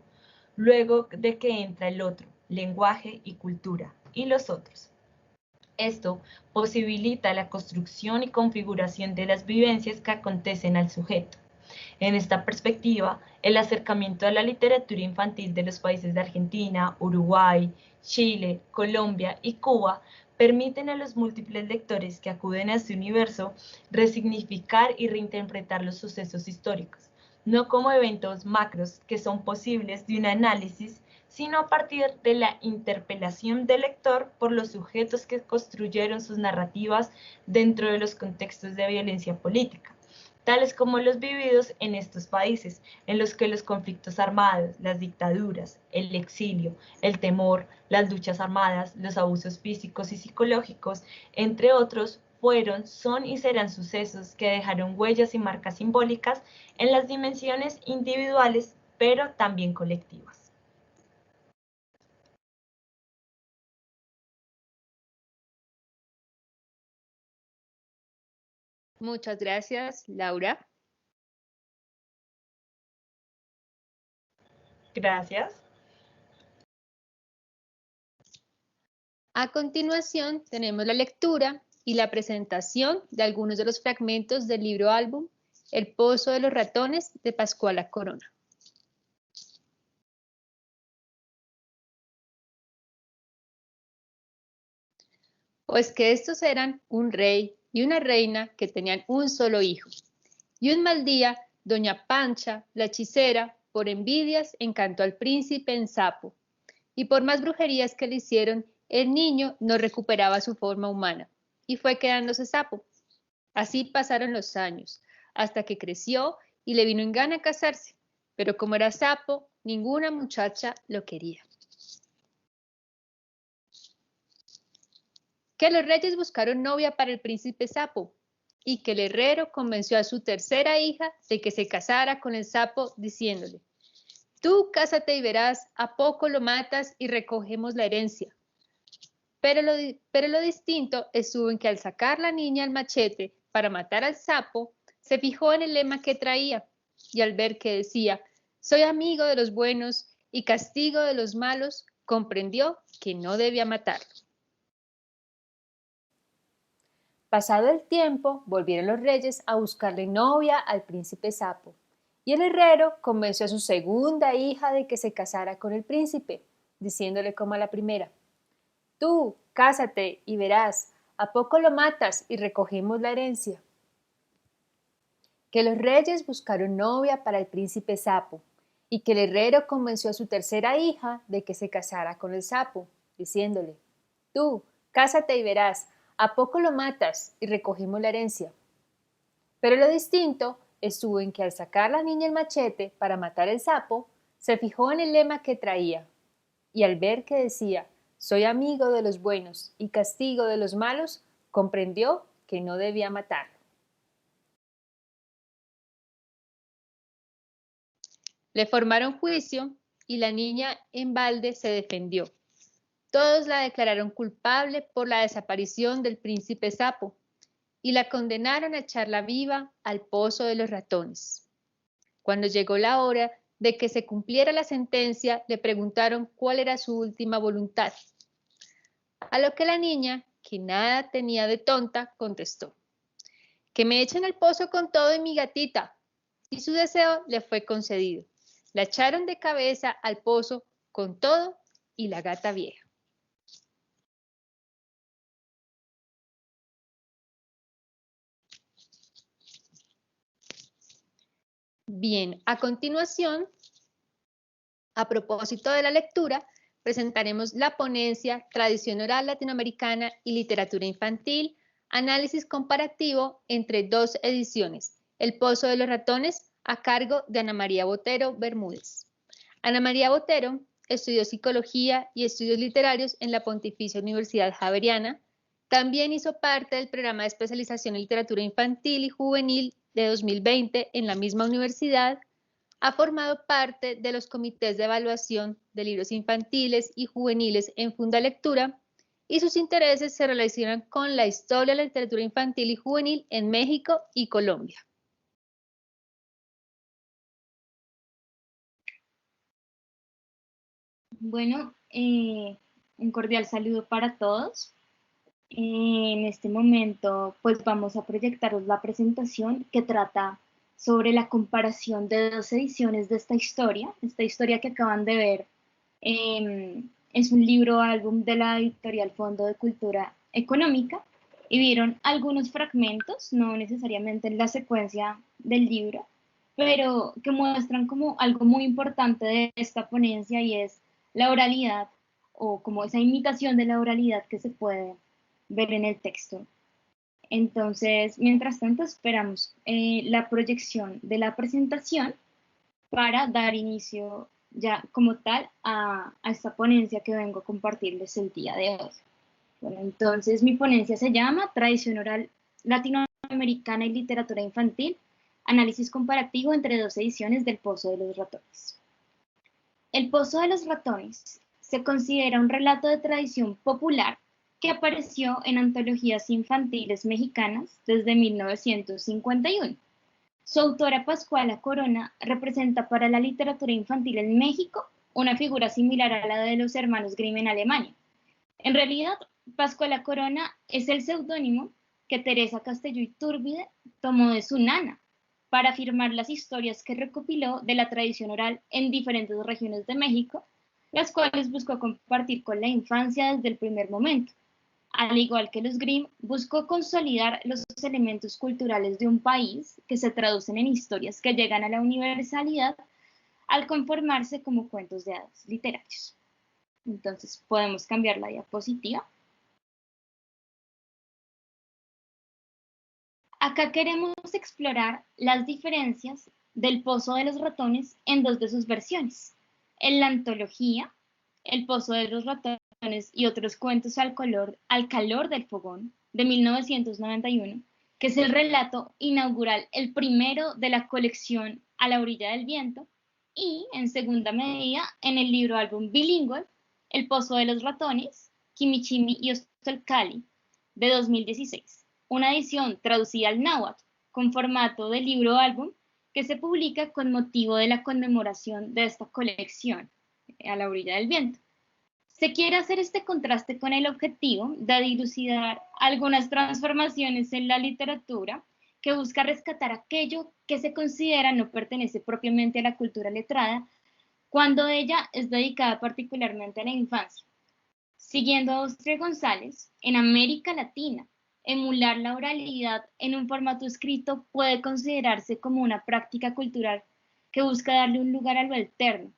luego de que entra el otro, lenguaje y cultura, y los otros. Esto posibilita la construcción y configuración de las vivencias que acontecen al sujeto. En esta perspectiva, el acercamiento a la literatura infantil de los países de Argentina, Uruguay, Chile, Colombia y Cuba permiten a los múltiples lectores que acuden a este universo resignificar y reinterpretar los sucesos históricos, no como eventos macros que son posibles de un análisis, sino a partir de la interpelación del lector por los sujetos que construyeron sus narrativas dentro de los contextos de violencia política, tales como los vividos en estos países, en los que los conflictos armados, las dictaduras, el exilio, el temor, las luchas armadas, los abusos físicos y psicológicos, entre otros, fueron, son y serán sucesos que dejaron huellas y marcas simbólicas en las dimensiones individuales, pero también colectivas. Muchas gracias, Laura. Gracias. A continuación, tenemos la lectura y la presentación de algunos de los fragmentos del libro álbum El Pozo de los Ratones de Pascuala Corona. Pues que estos eran un rey y una reina que tenían un solo hijo. Y un mal día, doña Pancha, la hechicera, por envidias, encantó al príncipe en sapo, y por más brujerías que le hicieron, el niño no recuperaba su forma humana, y fue quedándose sapo. Así pasaron los años, hasta que creció y le vino en gana casarse, pero como era sapo, ninguna muchacha lo quería. Que los reyes buscaron novia para el príncipe sapo, y que el herrero convenció a su tercera hija de que se casara con el sapo, diciéndole: tú cásate y verás, a poco lo matas y recogemos la herencia. Pero lo distinto estuvo en que al sacar la niña el machete para matar al sapo, se fijó en el lema que traía, y al ver que decía: soy amigo de los buenos y castigo de los malos, comprendió que no debía matarlo. Pasado el tiempo, volvieron los reyes a buscarle novia al príncipe sapo, y el herrero convenció a su segunda hija de que se casara con el príncipe, diciéndole como a la primera: tú, cásate y verás, a poco lo matas y recogemos la herencia. Que los reyes buscaron novia para el príncipe sapo, y que el herrero convenció a su tercera hija de que se casara con el sapo, diciéndole: tú, cásate y verás, a poco lo matas y recogemos la herencia. Pero lo distinto estuvo en que al sacar la niña el machete para matar el sapo, se fijó en el lema que traía, y al ver que decía, soy amigo de los buenos y castigo de los malos, comprendió que no debía matarlo. Le formaron juicio y la niña en balde se defendió. Todos la declararon culpable por la desaparición del príncipe sapo y la condenaron a echarla viva al pozo de los ratones. Cuando llegó la hora de que se cumpliera la sentencia, le preguntaron cuál era su última voluntad. A lo que la niña, que nada tenía de tonta, contestó, que me echen al pozo con todo y mi gatita. Y su deseo le fue concedido. La echaron de cabeza al pozo con todo y la gata vieja. Bien, a continuación, a propósito de la lectura, presentaremos la ponencia Tradición Oral Latinoamericana y Literatura Infantil, análisis comparativo entre dos ediciones, El Pozo de los Ratones, a cargo de Ana María Botero Bermúdez. Ana María Botero estudió Psicología y Estudios Literarios en la Pontificia Universidad Javeriana. También hizo parte del programa de especialización en literatura infantil y juvenil de 2020 en la misma universidad. Ha formado parte de los comités de evaluación de libros infantiles y juveniles en Fundalectura y sus intereses se relacionan con la historia de la literatura infantil y juvenil en México y Colombia. Bueno, un cordial saludo para todos. En este momento, pues vamos a proyectaros la presentación que trata sobre la comparación de dos ediciones de esta historia que acaban de ver. Es un libro álbum de la editorial Fondo de Cultura Económica y vieron algunos fragmentos, no necesariamente en la secuencia del libro, pero que muestran como algo muy importante de esta ponencia y es la oralidad o como esa imitación de la oralidad que se puede ver en el texto. Entonces, mientras tanto, esperamos la proyección de la presentación para dar inicio ya como tal a esta ponencia que vengo a compartirles el día de hoy. Bueno, entonces mi ponencia se llama Tradición Oral Latinoamericana y Literatura Infantil, análisis comparativo entre dos ediciones del Pozo de los Ratones. El Pozo de los Ratones se considera un relato de tradición popular que apareció en antologías infantiles mexicanas desde 1951. Su autora Pascuala Corona representa para la literatura infantil en México una figura similar a la de los hermanos Grimm en Alemania. En realidad, Pascuala Corona es el seudónimo que Teresa Castelló Iturbide tomó de su nana para afirmar las historias que recopiló de la tradición oral en diferentes regiones de México, las cuales buscó compartir con la infancia desde el primer momento. Al igual que los Grimm, buscó consolidar los elementos culturales de un país que se traducen en historias que llegan a la universalidad al conformarse como cuentos de hadas literarios. Entonces, podemos cambiar la diapositiva. Acá queremos explorar las diferencias del Pozo de los Ratones en dos de sus versiones. En la antología, El Pozo de los Ratones y otros cuentos al calor del fogón, de 1991, que es el relato inaugural, el primero de la colección A la orilla del viento, y en segunda medida en el libro álbum bilingüe El Pozo de los Ratones, Quimichimi y Ostolcali, de 2016, una edición traducida al náhuatl con formato de libro álbum que se publica con motivo de la conmemoración de esta colección, A la orilla del viento. Se quiere hacer este contraste con el objetivo de dilucidar algunas transformaciones en la literatura que busca rescatar aquello que se considera no pertenece propiamente a la cultura letrada, cuando ella es dedicada particularmente a la infancia. Siguiendo a Austria González, en América Latina, emular la oralidad en un formato escrito puede considerarse como una práctica cultural que busca darle un lugar a lo alterno,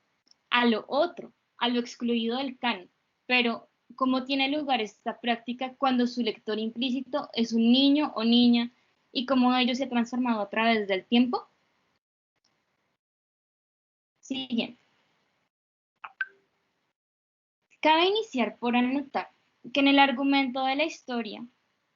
a lo otro, a lo excluido del canon, pero ¿cómo tiene lugar esta práctica cuando su lector implícito es un niño o niña y cómo ello se ha transformado a través del tiempo. Siguiente. Cabe iniciar por anotar que en el argumento de la historia,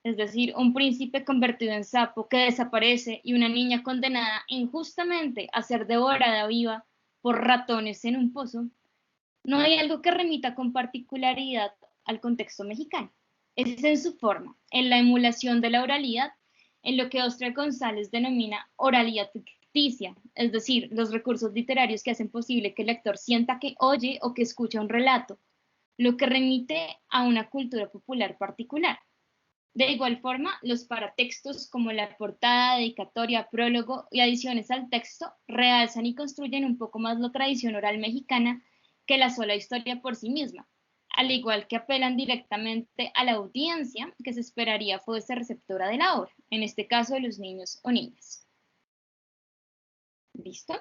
es decir, un príncipe convertido en sapo que desaparece y una niña condenada injustamente a ser devorada viva por ratones en un pozo, no hay algo que remita con particularidad al contexto mexicano. Es en su forma, en la emulación de la oralidad, en lo que Óscar González denomina oralidad ficticia, es decir, los recursos literarios que hacen posible que el lector sienta que oye o que escucha un relato, lo que remite a una cultura popular particular. De igual forma, los paratextos como la portada, dedicatoria, prólogo y adiciones al texto realzan y construyen un poco más la tradición oral mexicana que la sola historia por sí misma, al igual que apelan directamente a la audiencia que se esperaría fuese receptora de la obra, en este caso de los niños o niñas. ¿Listo?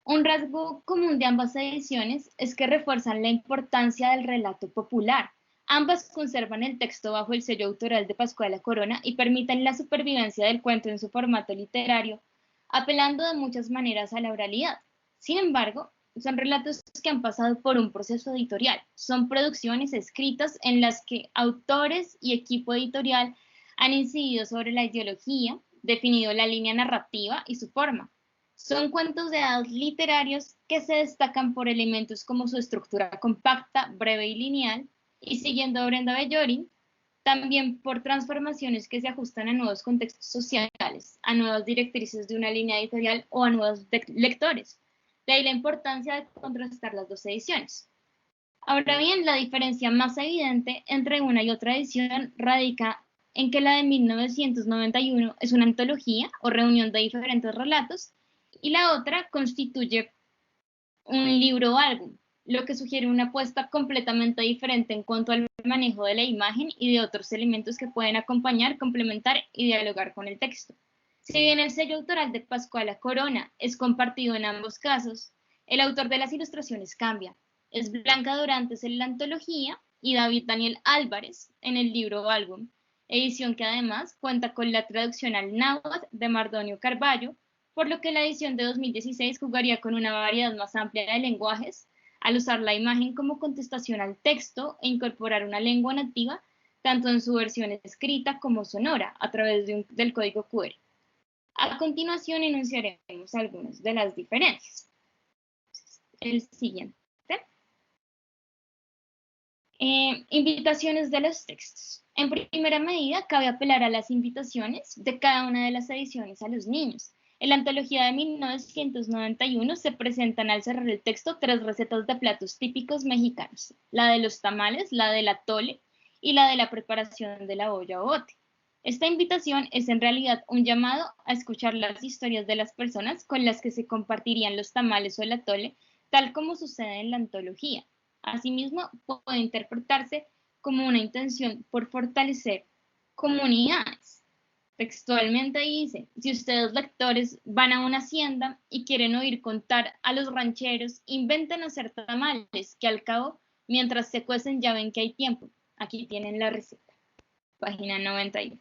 Un rasgo común de ambas ediciones es que refuerzan la importancia del relato popular. Ambas conservan el texto bajo el sello autoral de Pascuala Corona y permiten la supervivencia del cuento en su formato literario, apelando de muchas maneras a la oralidad. Sin embargo, son relatos que han pasado por un proceso editorial. Son producciones escritas en las que autores y equipo editorial han incidido sobre la ideología, definido la línea narrativa y su forma. Son cuentos de hadas literarios que se destacan por elementos como su estructura compacta, breve y lineal, y siguiendo a Brenda Bellorín, también por transformaciones que se ajustan a nuevos contextos sociales, a nuevas directrices de una línea editorial o a nuevos lectores. De ahí la importancia de contrastar las dos ediciones. Ahora bien, la diferencia más evidente entre una y otra edición radica en que la de 1991 es una antología o reunión de diferentes relatos y la otra constituye un libro o álbum, lo que sugiere una apuesta completamente diferente en cuanto al manejo de la imagen y de otros elementos que pueden acompañar, complementar y dialogar con el texto. Si bien el sello autoral de Pascuala Corona es compartido en ambos casos, el autor de las ilustraciones cambia. Es Blanca Dorantes en la antología y David Daniel Álvarez en el libro o álbum, edición que además cuenta con la traducción al náhuatl de Mardonio Carballo, por lo que la edición de 2016 jugaría con una variedad más amplia de lenguajes, al usar la imagen como contestación al texto e incorporar una lengua nativa, tanto en su versión escrita como sonora, a través del código QR. A continuación enunciaremos algunas de las diferencias. El siguiente. Invitaciones de los textos. En primera medida, cabe apelar a las invitaciones de cada una de las ediciones a los niños. En la antología de 1991 se presentan al cerrar el texto 3 recetas de platos típicos mexicanos, la de los tamales, la del atole y la de la preparación de la olla o bote. Esta invitación es en realidad un llamado a escuchar las historias de las personas con las que se compartirían los tamales o el atole, tal como sucede en la antología. Asimismo, puede interpretarse como una intención por fortalecer comunidades. Textualmente dice, si ustedes lectores van a una hacienda y quieren oír contar a los rancheros, inventen hacer tamales, que al cabo, mientras se cuecen ya ven que hay tiempo. Aquí tienen la receta. Página 91.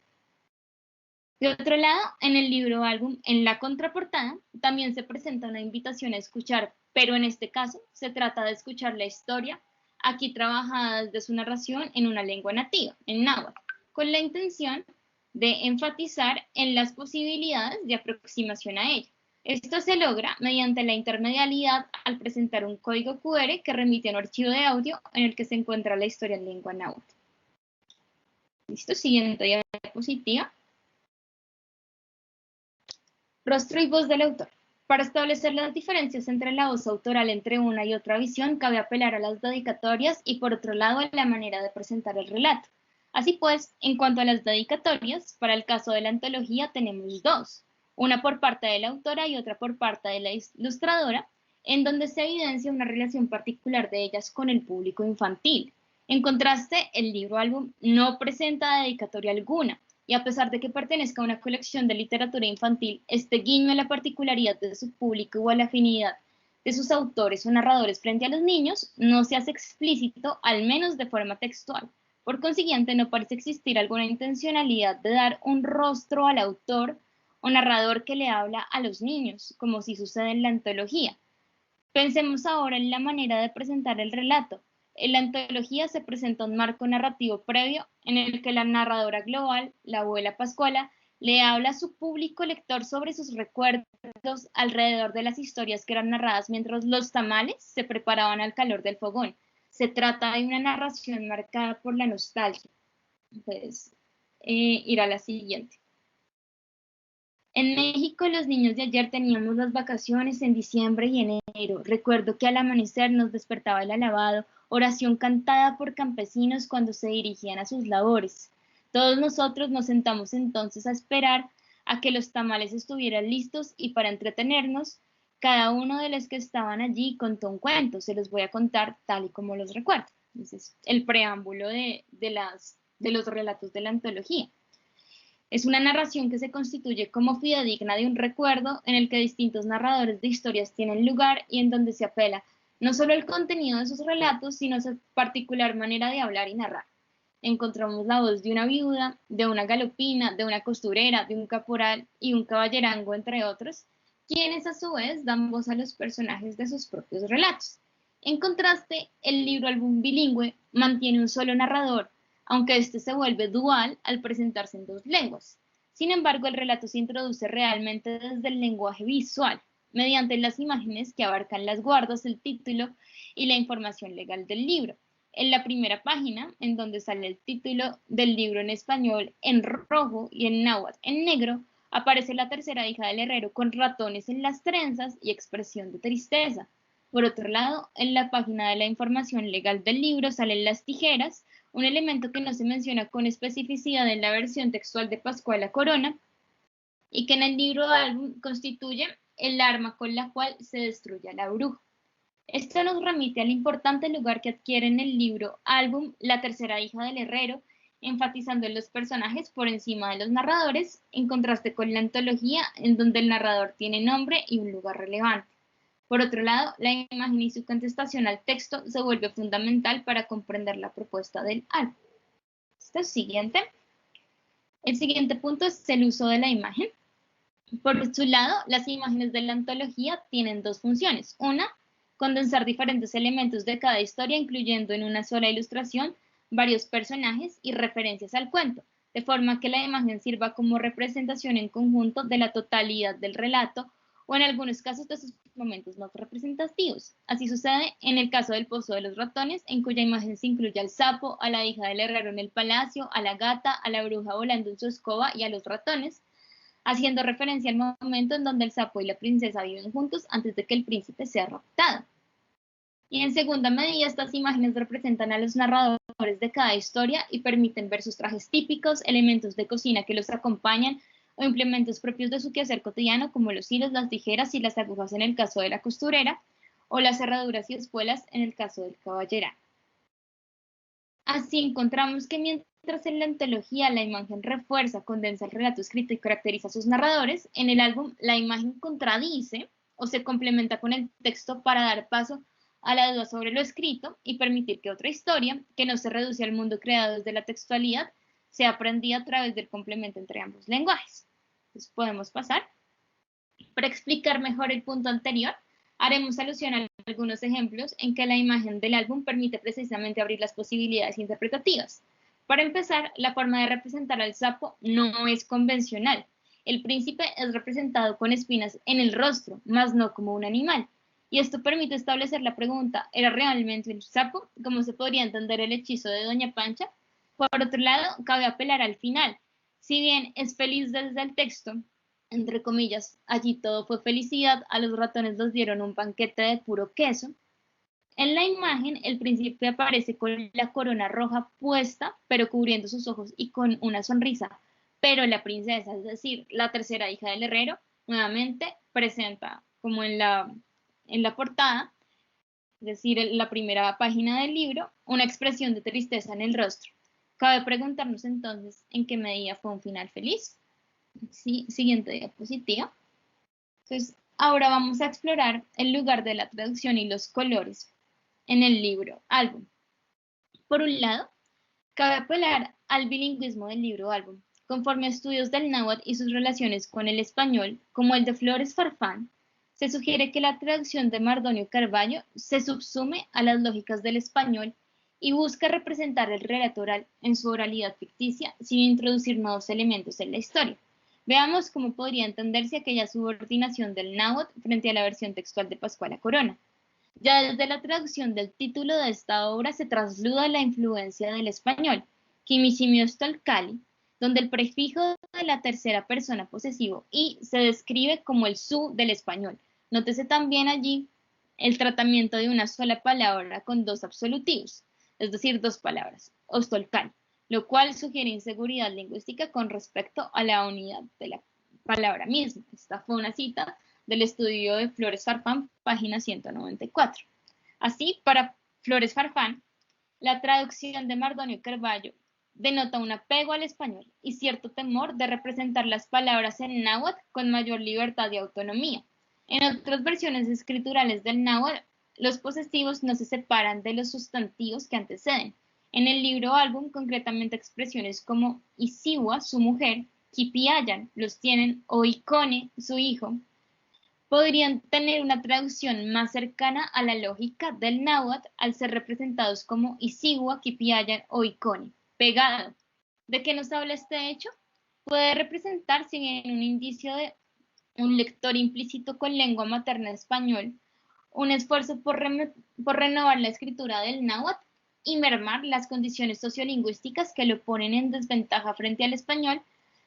De otro lado, en el libro álbum, en la contraportada, también se presenta una invitación a escuchar, pero en este caso se trata de escuchar la historia, aquí trabajada desde su narración en una lengua nativa, en náhuatl, con la intención de enfatizar en las posibilidades de aproximación a ella. Esto se logra mediante la intermedialidad al presentar un código QR que remite a un archivo de audio en el que se encuentra la historia en lengua náhuatl. Listo, siguiente diapositiva. Rostro y voz del autor. Para establecer las diferencias entre la voz autoral entre una y otra visión, cabe apelar a las dedicatorias y por otro lado a la manera de presentar el relato. Así pues, en cuanto a las dedicatorias, para el caso de la antología tenemos dos, una por parte de la autora y otra por parte de la ilustradora, en donde se evidencia una relación particular de ellas con el público infantil. En contraste, el libro álbum no presenta dedicatoria alguna, y a pesar de que pertenezca a una colección de literatura infantil, este guiño a la particularidad de su público o a la afinidad de sus autores o narradores frente a los niños no se hace explícito, al menos de forma textual, Por consiguiente, no parece existir alguna intencionalidad de dar un rostro al autor o narrador que le habla a los niños, como sí sucede en la antología. Pensemos ahora en la manera de presentar el relato. En la antología se presenta un marco narrativo previo en el que la narradora global, la abuela Pascuala, le habla a su público lector sobre sus recuerdos alrededor de las historias que eran narradas mientras los tamales se preparaban al calor del fogón. Se trata de una narración marcada por la nostalgia. Entonces, ir a la siguiente. En México, los niños de ayer teníamos las vacaciones en diciembre y enero. Recuerdo que al amanecer nos despertaba el alabado, oración cantada por campesinos cuando se dirigían a sus labores. Todos nosotros nos sentamos entonces a esperar a que los tamales estuvieran listos y para entretenernos, cada uno de los que estaban allí contó un cuento. Se los voy a contar tal y como los recuerdo. Ese es el preámbulo de los relatos de la antología. Es una narración que se constituye como fidedigna de un recuerdo en el que distintos narradores de historias tienen lugar y en donde se apela no solo al contenido de sus relatos, sino a su particular manera de hablar y narrar. Encontramos la voz de una viuda, de una galopina, de una costurera, de un caporal y un caballerango, entre otros, quienes a su vez dan voz a los personajes de sus propios relatos. En contraste, el libro álbum bilingüe mantiene un solo narrador, aunque este se vuelve dual al presentarse en dos lenguas. Sin embargo, el relato se introduce realmente desde el lenguaje visual, mediante las imágenes que abarcan las guardas, el título y la información legal del libro. En la primera página, en donde sale el título del libro en español en rojo y en náhuatl en negro, aparece la tercera hija del herrero con ratones en las trenzas y expresión de tristeza. Por otro lado, en la página de la información legal del libro salen las tijeras, un elemento que no se menciona con especificidad en la versión textual de Pascuala Corona y que en el libro álbum constituye el arma con la cual se destruye a la bruja. Esto nos remite al importante lugar que adquiere en el libro álbum la tercera hija del herrero, enfatizando en los personajes por encima de los narradores, en contraste con la antología, en donde el narrador tiene nombre y un lugar relevante. Por otro lado, la imagen y su contestación al texto se vuelve fundamental para comprender la propuesta del álbum. Siguiente. El siguiente punto es el uso de la imagen. Por su lado, las imágenes de la antología tienen dos funciones. Una, condensar diferentes elementos de cada historia, incluyendo en una sola ilustración varios personajes y referencias al cuento, de forma que la imagen sirva como representación en conjunto de la totalidad del relato o en algunos casos de sus momentos más representativos. Así sucede en el caso del Pozo de los Ratones, en cuya imagen se incluye al sapo, a la hija del herrero en el palacio, a la gata, a la bruja volando en su escoba y a los ratones, haciendo referencia al momento en donde el sapo y la princesa viven juntos antes de que el príncipe sea raptado. Y en segunda medida, estas imágenes representan a los narradores de cada historia y permiten ver sus trajes típicos, elementos de cocina que los acompañan o implementos propios de su quehacer cotidiano, como los hilos, las tijeras y las agujas en el caso de la costurera, o las cerraduras y espuelas en el caso del caballerato. Así encontramos que mientras en la antología la imagen refuerza, condensa el relato escrito y caracteriza a sus narradores, en el álbum la imagen contradice o se complementa con el texto para dar paso a la duda sobre lo escrito y permitir que otra historia, que no se reduce al mundo creado desde la textualidad, sea aprendida a través del complemento entre ambos lenguajes. Entonces podemos pasar. Para explicar mejor el punto anterior, haremos alusión a algunos ejemplos en que la imagen del álbum permite precisamente abrir las posibilidades interpretativas. Para empezar, la forma de representar al sapo no es convencional. El príncipe es representado con espinas en el rostro, más no como un animal. Y esto permite establecer la pregunta, ¿era realmente un sapo? ¿Cómo se podría entender el hechizo de Doña Pancha? Por otro lado, cabe apelar al final. Si bien es feliz desde el texto, entre comillas, allí todo fue felicidad, a los ratones los dieron un banquete de puro queso. En la imagen, el príncipe aparece con la corona roja puesta, pero cubriendo sus ojos y con una sonrisa. Pero la princesa, es decir, la tercera hija del herrero, nuevamente presenta, como en la portada, es decir, en la primera página del libro, una expresión de tristeza en el rostro. Cabe preguntarnos entonces en qué medida fue un final feliz. Sí, siguiente diapositiva. Entonces, ahora vamos a explorar el lugar de la traducción y los colores en el libro álbum. Por un lado, Cabe apelar al bilingüismo del libro álbum, conforme a estudios del náhuatl y sus relaciones con el español, como el de Flores Farfán. Se sugiere que la traducción de Mardonio Carballo se subsume a las lógicas del español y busca representar el relato oral en su oralidad ficticia sin introducir nuevos elementos en la historia. Veamos cómo podría entenderse aquella subordinación del náhuatl frente a la versión textual de Pascuala Corona. Ya desde la traducción del título de esta obra se trasluda la influencia del español, Quimisimio Tolcali, donde el prefijo de la tercera persona posesivo y se describe como el su del español. Nótese también allí el tratamiento de una sola palabra con dos absolutivos, es decir, dos palabras, ostolcali, lo cual sugiere inseguridad lingüística con respecto a la unidad de la palabra misma. Esta fue una cita del estudio de Flores Farfán, página 194. Así, para Flores Farfán, la traducción de Mardonio Carballo denota un apego al español y cierto temor de representar las palabras en náhuatl con mayor libertad y autonomía. En otras versiones escriturales del náhuatl, los posesivos no se separan de los sustantivos que anteceden. En el libro álbum, concretamente expresiones como Isiwa, su mujer, Kipiayan, los tienen, o Icone, su hijo, podrían tener una traducción más cercana a la lógica del náhuatl al ser representados como Isigua, Kipiayan o Icone, pegado. ¿De qué nos habla este hecho? Puede representar, si bien un indicio de un lector implícito con lengua materna español, un esfuerzo por renovar la escritura del náhuatl y mermar las condiciones sociolingüísticas que lo ponen en desventaja frente al español,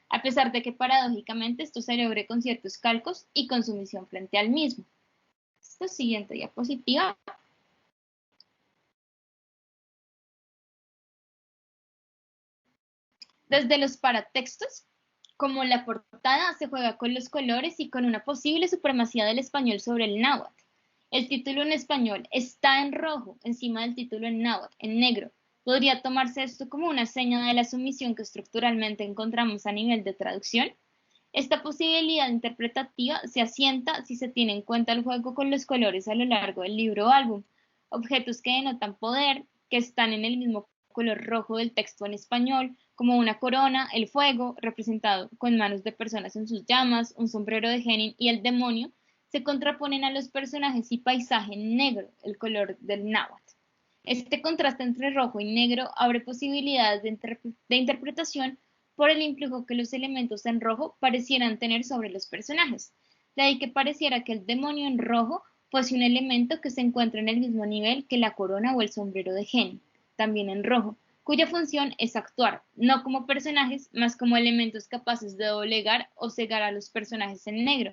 a pesar de que paradójicamente esto se logre con ciertos calcos y con sumisión frente al mismo. Esta siguiente diapositiva. Desde los paratextos, como la portada, se juega con los colores y con una posible supremacía del español sobre el náhuatl. El título en español está en rojo encima del título en náhuatl, en negro. ¿Podría tomarse esto como una seña de la sumisión que estructuralmente encontramos a nivel de traducción? Esta posibilidad interpretativa se asienta si se tiene en cuenta el juego con los colores a lo largo del libro o álbum, objetos que denotan poder, que están en el mismo color rojo del texto en español, como una corona, el fuego, representado con manos de personas en sus llamas, un sombrero de genin y el demonio, se contraponen a los personajes y paisaje en negro, el color del náhuatl. Este contraste entre rojo y negro abre posibilidades de interpretación por el influjo que los elementos en rojo parecieran tener sobre los personajes. De ahí que pareciera que el demonio en rojo fuese un elemento que se encuentra en el mismo nivel que la corona o el sombrero de genin, también en rojo, cuya función es actuar, no como personajes, más como elementos capaces de doblegar o cegar a los personajes en negro,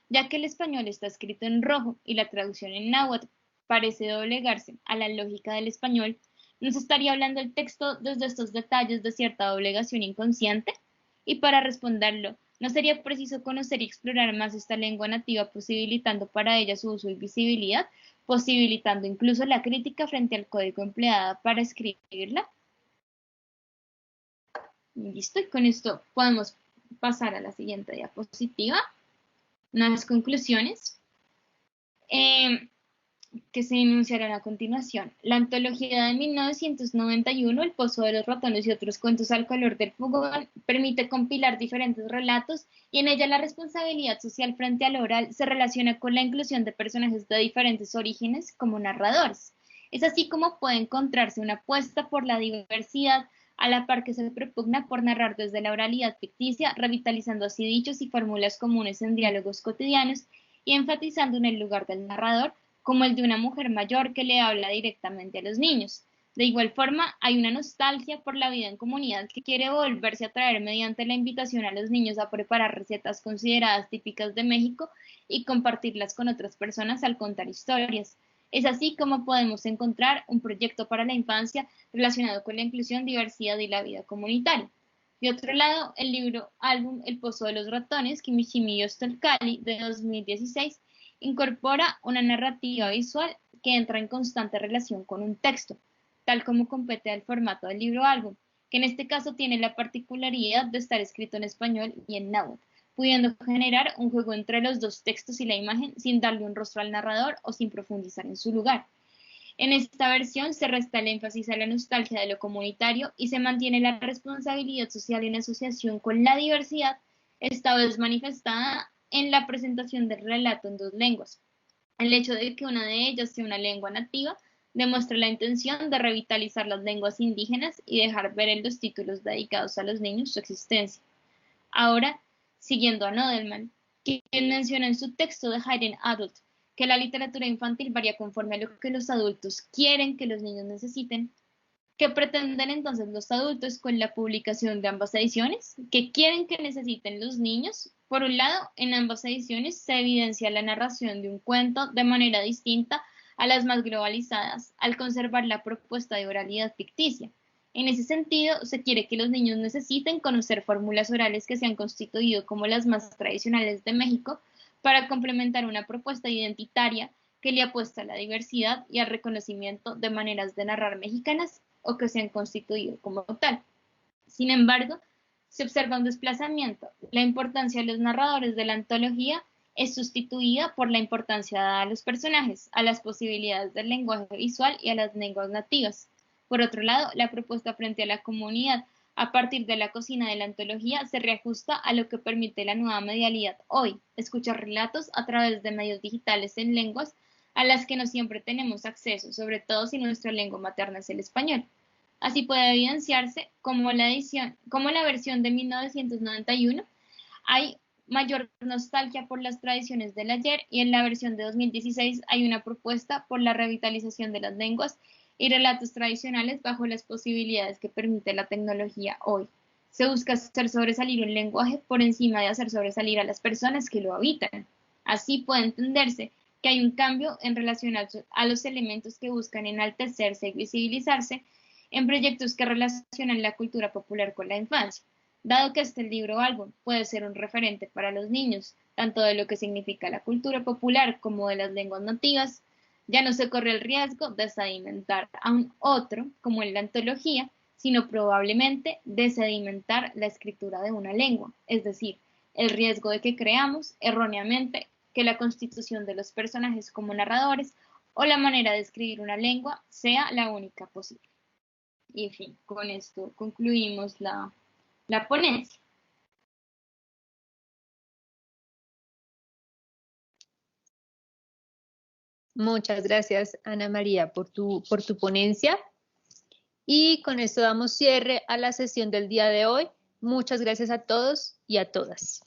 ya que el español está escrito en rojo y la traducción en náhuatl parece doblegarse a la lógica del español. ¿Nos estaría hablando el texto desde estos detalles de cierta doblegación inconsciente? Y para responderlo, ¿no sería preciso conocer y explorar más esta lengua nativa, posibilitando para ella su uso y visibilidad, posibilitando incluso la crítica frente al código empleado para escribirla? Listo, y con esto podemos pasar a la siguiente diapositiva. Unas conclusiones que se enunciarán a continuación. La antología de 1991, El pozo de los ratones y otros cuentos al color del fogón, permite compilar diferentes relatos y en ella la responsabilidad social frente al oral se relaciona con la inclusión de personajes de diferentes orígenes como narradores. Es así como puede encontrarse una apuesta por la diversidad a la par que se propugna por narrar desde la oralidad ficticia, revitalizando así dichos y fórmulas comunes en diálogos cotidianos y enfatizando en el lugar del narrador como el de una mujer mayor que le habla directamente a los niños. De igual forma, hay una nostalgia por la vida en comunidad que quiere volverse a traer mediante la invitación a los niños a preparar recetas consideradas típicas de México y compartirlas con otras personas al contar historias. Es así como podemos encontrar un proyecto para la infancia relacionado con la inclusión, diversidad y la vida comunitaria. De otro lado, el libro álbum El pozo de los ratones, Kimishimi Yostolkali, de 2016, incorpora una narrativa visual que entra en constante relación con un texto, tal como compete al formato del libro álbum, que en este caso tiene la particularidad de estar escrito en español y en náhuatl, pudiendo generar un juego entre los dos textos y la imagen sin darle un rostro al narrador o sin profundizar en su lugar. En esta versión se resta el énfasis a la nostalgia de lo comunitario y se mantiene la responsabilidad social en asociación con la diversidad, esta vez manifestada en la presentación del relato en dos lenguas. El hecho de que una de ellas sea una lengua nativa demuestra la intención de revitalizar las lenguas indígenas y dejar ver en los títulos dedicados a los niños su existencia. Ahora, siguiendo a Nodelman, quien menciona en su texto de Hidden Adult que la literatura infantil varía conforme a lo que los adultos quieren que los niños necesiten. ¿Qué pretenden entonces los adultos con la publicación de ambas ediciones? ¿Qué quieren que necesiten los niños? Por un lado, en ambas ediciones se evidencia la narración de un cuento de manera distinta a las más globalizadas, al conservar la propuesta de oralidad ficticia. En ese sentido, se quiere que los niños necesiten conocer fórmulas orales que se han constituido como las más tradicionales de México para complementar una propuesta identitaria que le apuesta a la diversidad y al reconocimiento de maneras de narrar mexicanas o que se han constituido como tal. Sin embargo, se observa un desplazamiento. La importancia de los narradores de la antología es sustituida por la importancia dada a los personajes, a las posibilidades del lenguaje visual y a las lenguas nativas. Por otro lado, la propuesta frente a la comunidad a partir de la cocina de la antología se reajusta a lo que permite la nueva medialidad hoy, escuchar relatos a través de medios digitales en lenguas a las que no siempre tenemos acceso, sobre todo si nuestra lengua materna es el español. Así puede evidenciarse como la versión de 1991 hay mayor nostalgia por las tradiciones del ayer y en la versión de 2016 hay una propuesta por la revitalización de las lenguas y relatos tradicionales bajo las posibilidades que permite la tecnología hoy. Se busca hacer sobresalir un lenguaje por encima de hacer sobresalir a las personas que lo habitan. Así puede entenderse que hay un cambio en relación a los elementos que buscan enaltecerse y visibilizarse en proyectos que relacionan la cultura popular con la infancia. Dado que este libro o álbum puede ser un referente para los niños, tanto de lo que significa la cultura popular como de las lenguas nativas, ya no se corre el riesgo de sedimentar a un otro, como en la antología, sino probablemente de sedimentar la escritura de una lengua, es decir, el riesgo de que creamos erróneamente que la constitución de los personajes como narradores o la manera de escribir una lengua sea la única posible. Y en fin, con esto concluimos la ponencia. Muchas gracias, Ana María, por tu ponencia. Y con esto damos cierre a la sesión del día de hoy. Muchas gracias a todos y a todas.